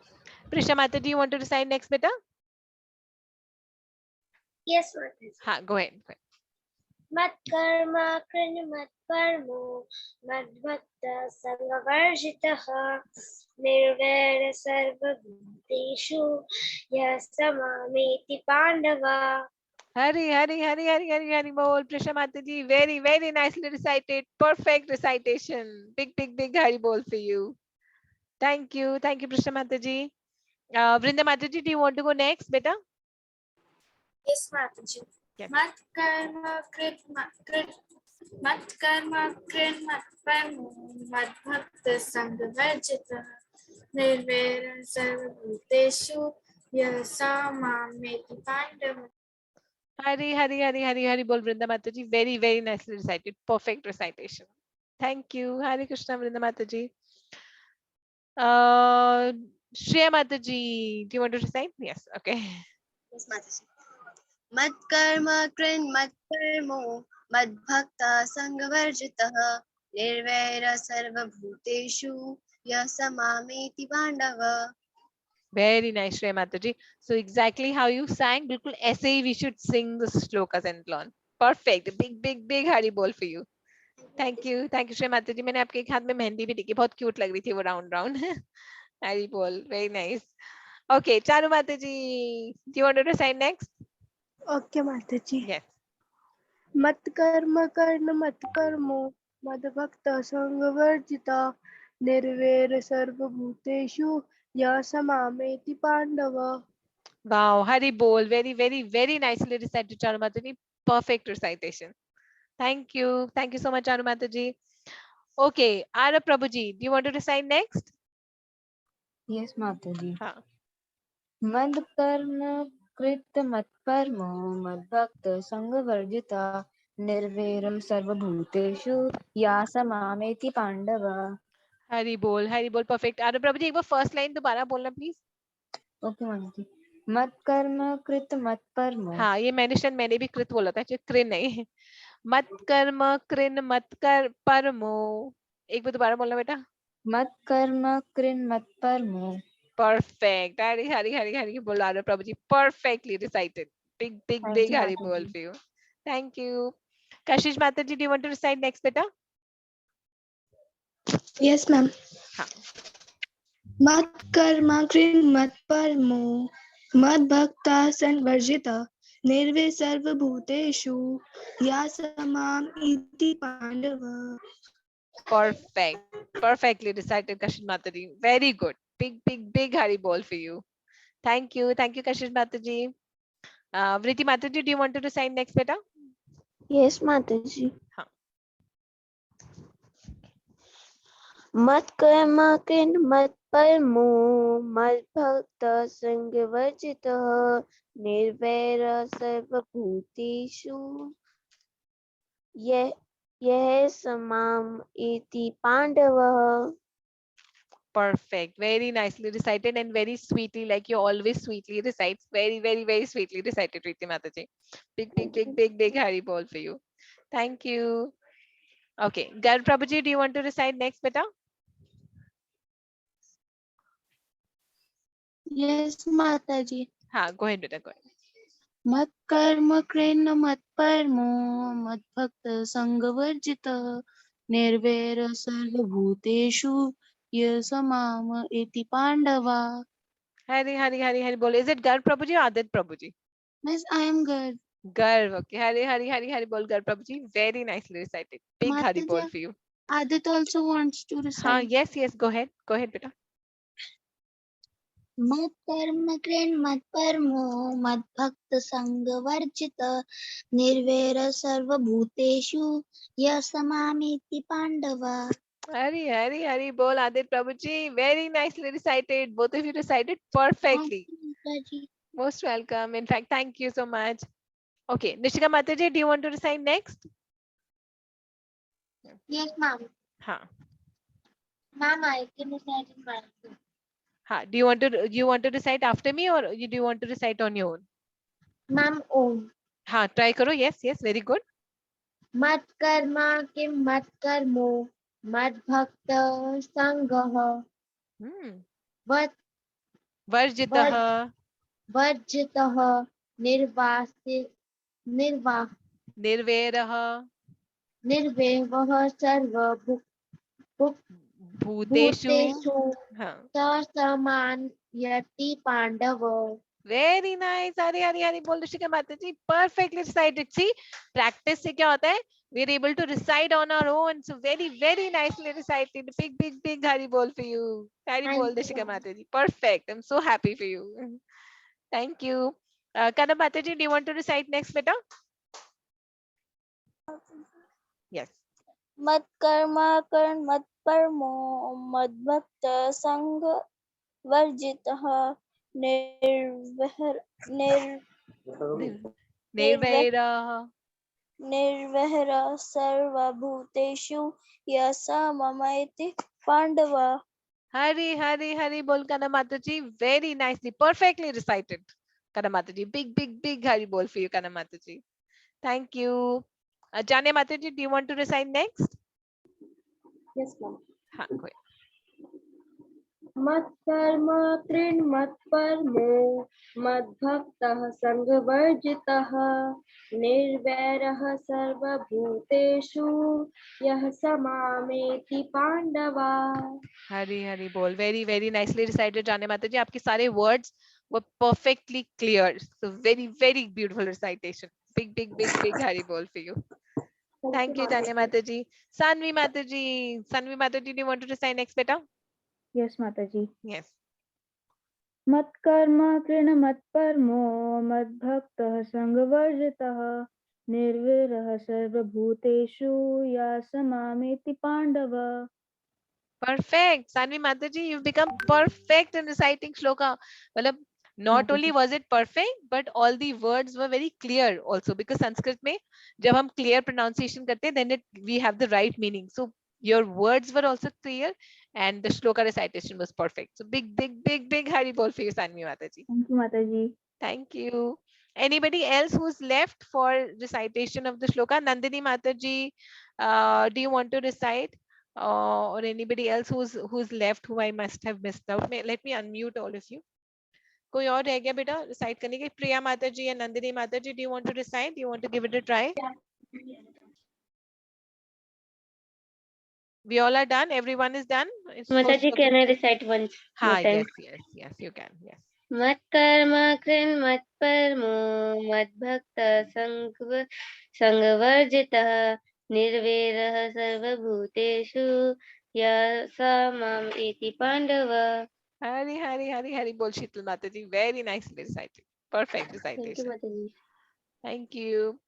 Prisha Mata ji, you want to recite next beta? Yes माता जी. हाँ go ahead. मत कर्मा कृण मत परमो मद भक्त संगवर्जितः निर्वैर सर्वभूतेषु यः समामेति Pandava. Hari, Hari, Hari, Hari, Hari, Hari Bol. Prisha Mataji, very, very nicely recited. Perfect recitation. Big, big, big Hari Bol for you. Thank you. Thank you, Prisha Mataji. Vrinda Mataji, do you want to go next, beta? Yes, Mataji. Yes. Mat karma krit mat karma krit mat parmo mat bhakta sangha varjita nirvera sarva bhuteshu yasama meti pandava. Hari, Hari, Hari, Hari, Hari Bol, Vrinda Mataji. Very, very nicely recited. Perfect recitation. Thank you. Hari Krishna, Vrinda Mataji. Shreya Mataji, do you want to recite? Yes, okay. Yes, Mataji. Mat karma krin mat parmo mad bhakta sangvarjitah nirvaira sarva bhuteshu yasamameti pandava. Very nice, Shreya Mataji. So exactly how you sang, बिल्कुल ऐसे ही we should sing the shlokas and learn. Perfect. Big, big, big Hari Bol for you. Thank you, Shreya Mataji. मैंने आपके एक हाथ में मेहंदी भी देखी, बहुत cute लग रही थी वो round round. Hari Bol, very nice. Okay, Charu Mataji, do you want to recite next? Okay, Mataji. Yes. Mat karma karna mat parmo mad bhakta sangha varjita nirvera sarva bhuteshu yasamameti pandava. Wow, Hari Bol, very, very, very nicely recited, Charu Mataji. Perfect recitation. Thank you so much, Charu Mataji. Okay, Ara Prabhuji, do you want to recite next? Yes, Mataji. हाँ. मद कर्म कृत मत परमो मद भक्त संग वर्जिता निर्वैरम सर्वभूतेषु यासमामेति Pandav. Hari Bol, perfect. Ara Prabhuji, एक बार first line दोबारा बोलना please. Okay, Mataji. मत कर्म कृत मत परमो. हाँ, ये मैंने भी कृत बोला था, कृ नहीं. मत कर्म कृन मत कर परमो. एक बार दोबारा बोलना बेटा. मत कर्म कृन मत परमो. Perfect. Hari Bol, Ara Prabhuji, perfectly recited. Big, big, Thank big you, Hari Mataji. Bol for you. Thank you. Kashish Mataji, do you want to recite next beta? Yes, ma'am. हाँ. Mat karma krin mat parmo mad bhakta sanvarjita nirve sarva bhuteshu yasamam iti pandava. Perfect. Perfectly recited, Kashish Mataji. Very good. Big, big, big Hari Bol for you. Thank you, Kashish Mataji. Vriti Mataji, do you want to recite next beta? Yes, Mataji. हाँ. मत कर्म कृन मत परमो मद भक्त संग वर्जितः निर्वैर सर्वभूतेषु यः समाम इति पांडवः. Perfect. Very nicely recited and very sweetly, like you always sweetly recites. Very, very, very sweetly recited, Vriti Mataji. Big, big, big, big, big Hari Bol for you. Thank you. Okay, Garv Prabhuji, do you want to recite next beta? Yes, Mataji. हाँ, go ahead beta, go ahead. मत कर्म कृन मत परमो मद भक्त संग वर्जितः निर्वैर सर्वभूतेषु यसमाम इति पांडवा. Hari Bol. Is it Garv Prabhuji or Adit Prabhuji? Yes, I am good. Garv. Okay, Hari Bol, Garv Prabhuji. Very nicely recited. Big Hari Bol for you. Adit also wants to recite. Yes, go ahead beta. मत कर्म कृन मत परमो मद भक्त संग वर्जित निर्वैर सर्वभूतेषु यसमामेति पांडवा. Hari Bol, Adit Prabhuji. Very nicely recited. Both of you recited perfectly. Most welcome. In fact, thank you so much. Okay, Nishika Mataji, do you want to recite next? Yes, ma'am. हाँ. Ma'am, I can recite in myself. हाँ. Do you want to recite after me or do you want to recite on your own? Ma'am, Om. हाँ, try करो. Yes, very good. मत कर्मा किम मत कर्मो मद भक्त संगः वर्जितः निर्वैरः भूतेषु हाँ. समान यति पांडव. Very nice. हरी हरी हरी बोल ऋषिका माता जी. Perfectly recited. See, practice से क्या होता है? We are able to recite on our own. So very nicely recited. Big Hari bol for you. Hari bol Rishika Mata ji. Perfect. I'm so happy for you. Thank you. Kana Mata ji, do you want to recite next beta? Yes. मत कर्मा कर्ण मत परमो मद भक्त संग वर्जितः निर्वैरः सर्वभूतेषु यः स ममैति Pandav. Hari Hari Hari bol Kana Mata ji. Very nicely, perfectly recited. Kana Mata ji. Big Hari bol for you, Kana Mata ji. Thank you. Jane Mata ji, do you want to recite next? Yes, ma'am. हाँ, कोई. मत कर्म कृन् मत परमो मद भक्तः संगवर्जितः निर्वैरः सर्वभूतेषु यः स मामेति पांडवा. हरी हरी बोल. Very nicely recited, जाने माता जी. आपके सारे words were perfectly clear. So very beautiful recitation. Big हरी बोल for you. Thank you, जाने माता जी. Sanvi माता जी. Sanvi माता जी, do you want to recite next beta? Yes, Mataji. Yes. मत कर्म कृन् मत परमो मद भक्तः संगवर्जितः निर्वैरः सर्वभूतेषु यः स मामेति Pandav. Perfect. Sanvi Mataji, you've become perfect in reciting shloka. Well, not only was it perfect, but all the words were very clear also, because Sanskrit में जब हम clear pronunciation करते हैं, then we have the right meaning. So your words were also clear and the shloka recitation was perfect. So big Hari bol for you, Sanvi Mataji. Thank you, Mataji. Thank you. Anybody else who's left for recitation of the shloka? Nandini Mataji, do you want to recite? Or anybody else who's left who I must have missed out? Let me unmute all of you. कोई और रह गया बेटा recite करने के? प्रिया माता जी या नंदिनी माता जी, do you want to recite? Do you want to give it a try? We all are done. Everyone is done. Mataji, can I recite once? हाँ, yes, you can. Yes. मत कर्म कृन् मत परमो मद भक्त संगवर्जितः निर्वैरः सर्वभूतेषु यः स मामेति Pandav. Hari bol Sheetal Mataji. Very nicely recited. Perfect recitation. Thank you, Mataji. Thank you.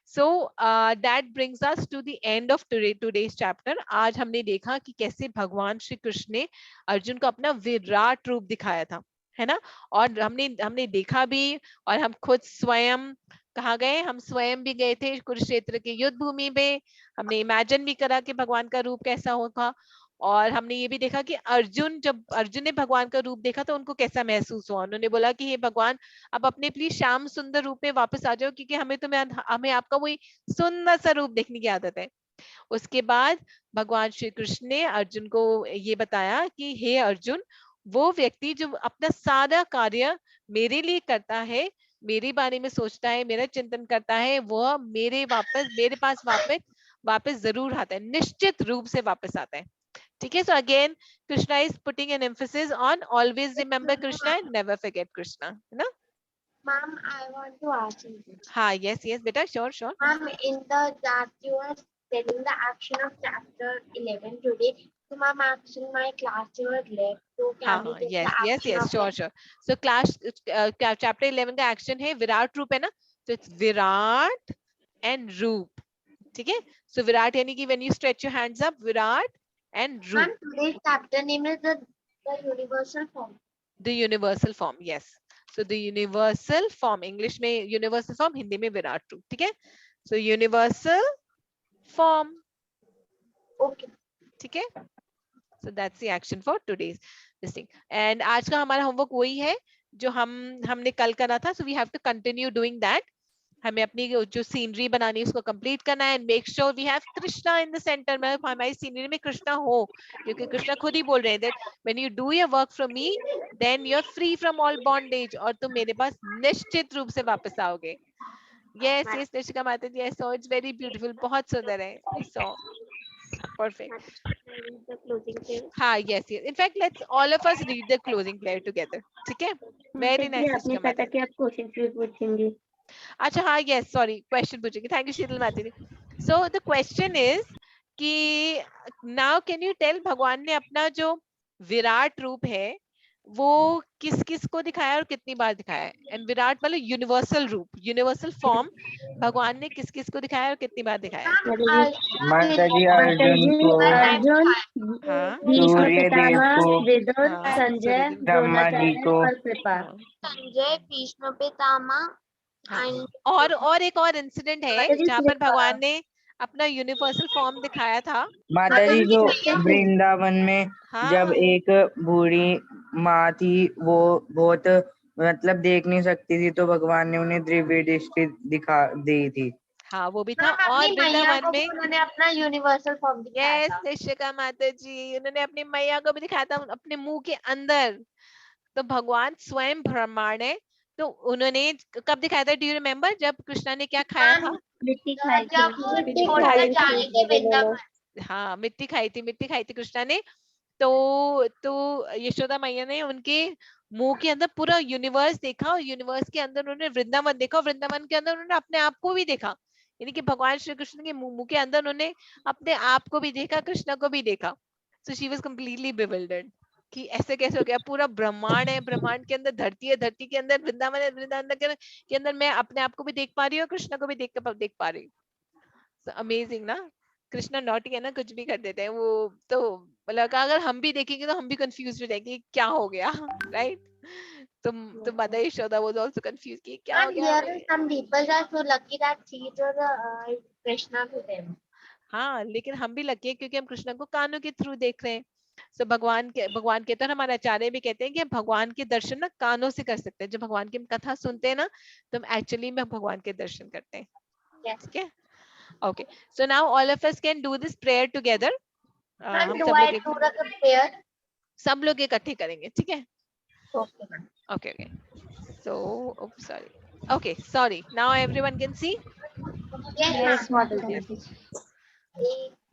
So that brings us to the end of today's chapter. आज हमने देखा कि कैसे भगवान श्री कृष्ण ने अर्जुन को अपना विराट रूप दिखाया था, है ना? और हमने देखा भी, और हम खुद स्वयं कहाँ गए? हम स्वयं भी गए थे कुरुक्षेत्र के युद्ध भूमि पे. हमने इमेजिन भी करा कि भगवान का रूप कैसा होगा, और हमने ये भी देखा कि जब अर्जुन ने भगवान का रूप देखा तो उनको कैसा महसूस हुआ. उन्होंने बोला कि हे भगवान, अब अपने प्लीज श्याम सुंदर रूप में वापस आ जाओ, क्योंकि हमें आपका वही सुंदर सा रूप देखने की आदत है. उसके बाद भगवान श्री कृष्ण ने अर्जुन को ये बताया कि हे अर्जुन, वो व्यक्ति जो अपना सारा कार्य मेरे लिए करता है, मेरे बारे में सोचता है, मेरा चिंतन करता है, वह मेरे पास वापस जरूर आता है, निश्चित रूप से वापस आता है. ठीक है. So again, Krishna is putting an emphasis on always remember Krishna and never forget Krishna. है ना? Ma'am, I want to ask you this. हाँ, yes, beta, sure. Ma'am, in the that you are telling the action of chapter 11 today. So, ma'am, actually my class was left. So, can we take the action of sure. So class chapter 11 का action है विराट रूप, है ना? So it's Virat and रूप. ठीक है. So Virat यानी कि when you stretch your hands up, Virat and रूप. Ma'am, today's chapter name is the universal form. The universal form, yes. So the universal form, English में universal form, हिंदी में विराट रूप. ठीक है. So universal form. Okay. ठीक है. So that's the action for today's this thing. And आज का हमारा homework वही है जो हमने कल करा था. So we have to continue doing that. हमें अपनी जो सीनरी बनानी है उसको कंप्लीट करना है, and make sure we have Krishna in the centre में. हमारी सीनरी में कृष्णा हो, क्योंकि कृष्णा खुद ही बोल रहे हैं that when you do your work from me then you are free from all bondage, और तुम मेरे पास निश्चित रूप से वापस आओगे. यस निशिका माता जी, I saw it's very beautiful. बहुत सुंदर है. I saw Perfect. The closing prayer. हाँ, yes, yes. In fact, let's all of us read the closing prayer together. ठीक है? Very nice, आपने Rishika कहा था Mata. कि आप क्वेश्चन भी पूछेंगे. अच्छा हाँ, yes, sorry, question पूछेंगे. Thank you, शीतल माता. So the question is कि now can you tell भगवान ने अपना जो विराट रूप है वो किस किस को दिखाया और कितनी बार दिखाया है? एंड विराट मतलब यूनिवर्सल रूप, यूनिवर्सल फॉर्म भगवान ने किस किस को दिखाया और कितनी बार दिखाया है? माता जी अर्जुन को, अर्जुन, हाँ, भीष्म सूर्य देव पितामह, को, विदुर, हाँ, संजय, सूर्यदेव, ब्रह्मा जी द्रोणाचार्य को, और कृपा. संजय, भीष्म पितामह हाँ. and और एक और इंसिडेंट है जहाँ पर भगवान ने अपना यूनिवर्सल फॉर्म दिखाया था. माता जी जो वृंदावन में जब हाँ, एक बूढ़ी माँ थी वो बहुत मतलब देख नहीं सकती थी, तो भगवान ने उन्हें दिव्य दृष्टि दिखा दी थी. हाँ, वो भी था. मैम और अपनी मैया वृंदावन को भी में उन्होंने अपना यूनिवर्सल फॉर्म दिखाया यस, था. ऋषिका माता जी, उन्होंने अपनी मैया को भी दिखाया था अपने मुंह के अंदर. तो भगवान स्वयं ब्रह्मांड है. तो उन्होंने कब दिखाया था? डू यू रिमेम्बर जब कृष्णा ने क्या खाया था? मिट्टी खाई थी. जब छोड़कर जाने की वृंदावन. हाँ, मिट्टी खाई थी कृष्णा ने. तो यशोदा मैया ने उनके मुंह के अंदर पूरा यूनिवर्स देखा और यूनिवर्स के अंदर उन्होंने वृंदावन देखा और वृंदावन के अंदर उन्होंने अपने आप को भी देखा. यानी कि भगवान श्री कृष्ण के मुंह के अंदर उन्होंने अपने आप को भी देखा, कृष्ण को भी देखा. So she was completely bewildered कि ऐसे कैसे हो गया. पूरा ब्रह्मांड है, ब्रह्मांड के अंदर धरती है, धरती के अंदर वृंदावन है, वृंदावन के अंदर मैं अपने आप को भी देख पा रही हूँ और कृष्ण को भी देख पा रही हूँ. अमेजिंग ना. कृष्णा नॉटी है ना, कुछ भी कर देते हैं वो. तो मतलब अगर हम भी देखेंगे तो हम भी कंफ्यूज हो जाएंगे क्या हो गया. राइट. तो mother Yashoda was also confuse कि क्या हो And गया. here some people are so lucky that she is Krishna to them. हाँ, लेकिन हम भी लकी है क्योंकि हम कृष्ण को कानों के थ्रू देख रहे हैं. सो भगवान के तो हमारे आचार्य भी कहते हैं कि हम भगवान के दर्शन ना कानों से कर सकते हैं. जब भगवान की हम कथा सुनते हैं ना तो हम एक्चुअली में भगवान के दर्शन करते हैं. ठीक है. Okay, so now all of us can do this prayer together. And हम do सब I लोग do the prayer? सब लोग इकट्ठे करेंगे. ठीक है. Okay, ma'am. Okay. So, oops, sorry. Okay, sorry. Now everyone can see. Yes, ma'am.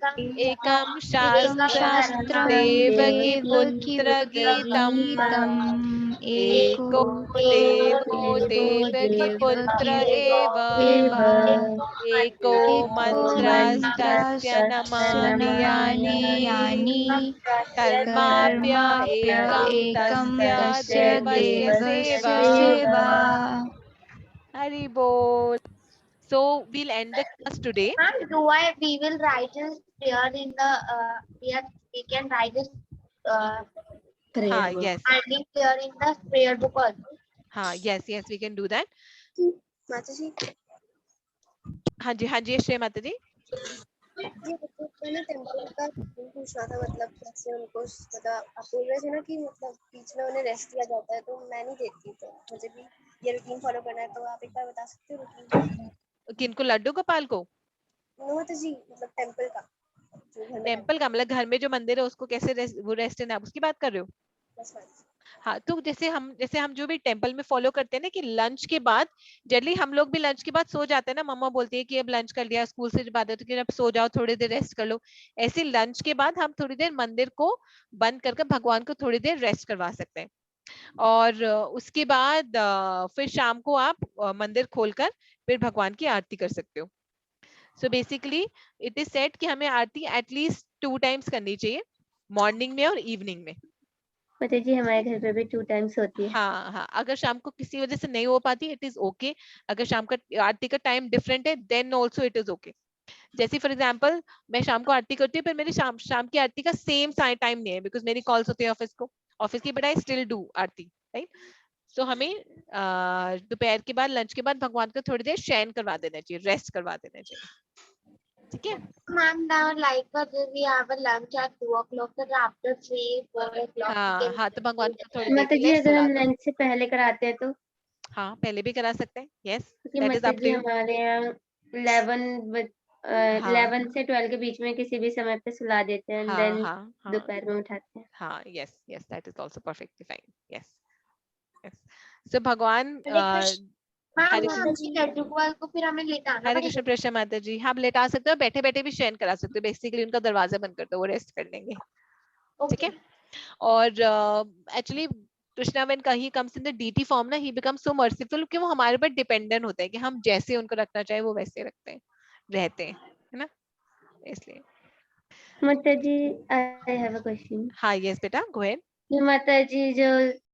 एकम शास्त्रम देवकी पुत्र गीतम एको देवो देवकी पुत्र एव एको मंत्रस्तस्य नमामि कर्माप्य एकम तस्य देवस्य सेवा. हरि बोल. So we'll end the class today. And we will write this prayer in the we can write this हाँ, yes. ending prayer in the prayer book also. हाँ, yes, we can do that. माता जी हाँ जी, श्रेय माता जी. मैंने temple का पूछना था, मतलब कैसे उनको, मतलब आप बोल रहे थे ना कि मतलब बीच में उन्हें रेस्ट दिया जाता है, तो मैं नहीं देखती, तो मुझे भी ये रूटीन फॉलो करना है, तो आप एक बार बता सकते हो रूटीन? किनको? लड्डू गोपाल को? माता जी मतलब टेम्पल का, टेम्पल का मतलब घर में जो मंदिर है उसको कैसे वो रेस्ट है, आप उसकी बात कर रहे हो? हाँ, तो जैसे हम जो भी टेम्पल में फॉलो करते हैं ना कि लंच के बाद जनरली हम लोग भी लंच के बाद सो जाते हैं ना. मम्मा बोलती है कि अब लंच कर लिया, स्कूल से जब आते तो कि अब सो जाओ, थोड़ी देर रेस्ट कर लो. ऐसे लंच के बाद हम थोड़ी देर मंदिर को बंद करके भगवान को थोड़ी देर रेस्ट करवा सकते हैं. और उसके बाद फिर शाम को आप मंदिर खोलकर फिर भगवान की आरती कर सकते हो. So basically it is said कि हमें आरती एटलीस्ट 2 टाइम्स करनी चाहिए, मॉर्निंग में और इवनिंग में. पता जी हमारे घर पे भी 2 टाइम्स होती है. हाँ, अगर शाम को किसी वजह से नहीं हो पाती इट इज ओके. अगर शाम का आरती का टाइम डिफरेंट है then also it is okay. जैसे फॉर एग्जाम्पल मैं शाम को आरती करती हूँ, पर मेरी शाम की आरती का सेम टाइम नहीं है बिकॉज मेरी कॉल्स होती है ऑफिस की, but I still do aarti. Right. So हमें दोपहर के बाद, लंच के बाद भगवान को थोड़ी देर शयन करवा देना चाहिए, रेस्ट करवा देना चाहिए. ठीक है. Ma'am, now like we have a lunch at 2 o'clock, so after 3-4 o'clock. हाँ, तो भगवान को थोड़ी देर माता के जी लिए अगर सुला हम दो. लंच से पहले कराते हैं तो? हाँ, पहले भी करा सकते हैं. यस, क्योंकि दैट इज माता अप जी टू यू. हमारे यहाँ 11 से 12 के बीच में किसी भी समय पे सुला देते हैं, देन दोपहर में उठाते हैं. हाँ, yes, that is also perfectly fine. Yes. So भगवान हाँ हरे माता जी, लड्डू गोपाल को फिर हमें लेटाना हरे पड़ेगा। कृष्ण प्रेषा माता जी, आप लेटा सकते हो, बैठे बैठे भी शयन करा सकते हो, बेसिकली उनका दरवाजा बंद कर दो, वो रेस्ट कर लेंगे, ठीक है। और actually Krishna when he comes in the DT form ना, ही बिकम्स सो मर्सीफुल कि वो हमारे ऊपर डिपेंडेंट होते हैं कि हम जैसे उनको रखना चाहे वो वैसे रखते हैं, रहते हैं, है ना, इसलिए। माता जी, आई हैव अ क्वेश्चन। हाँ यस बेटा, गो अहेड। माता जी जो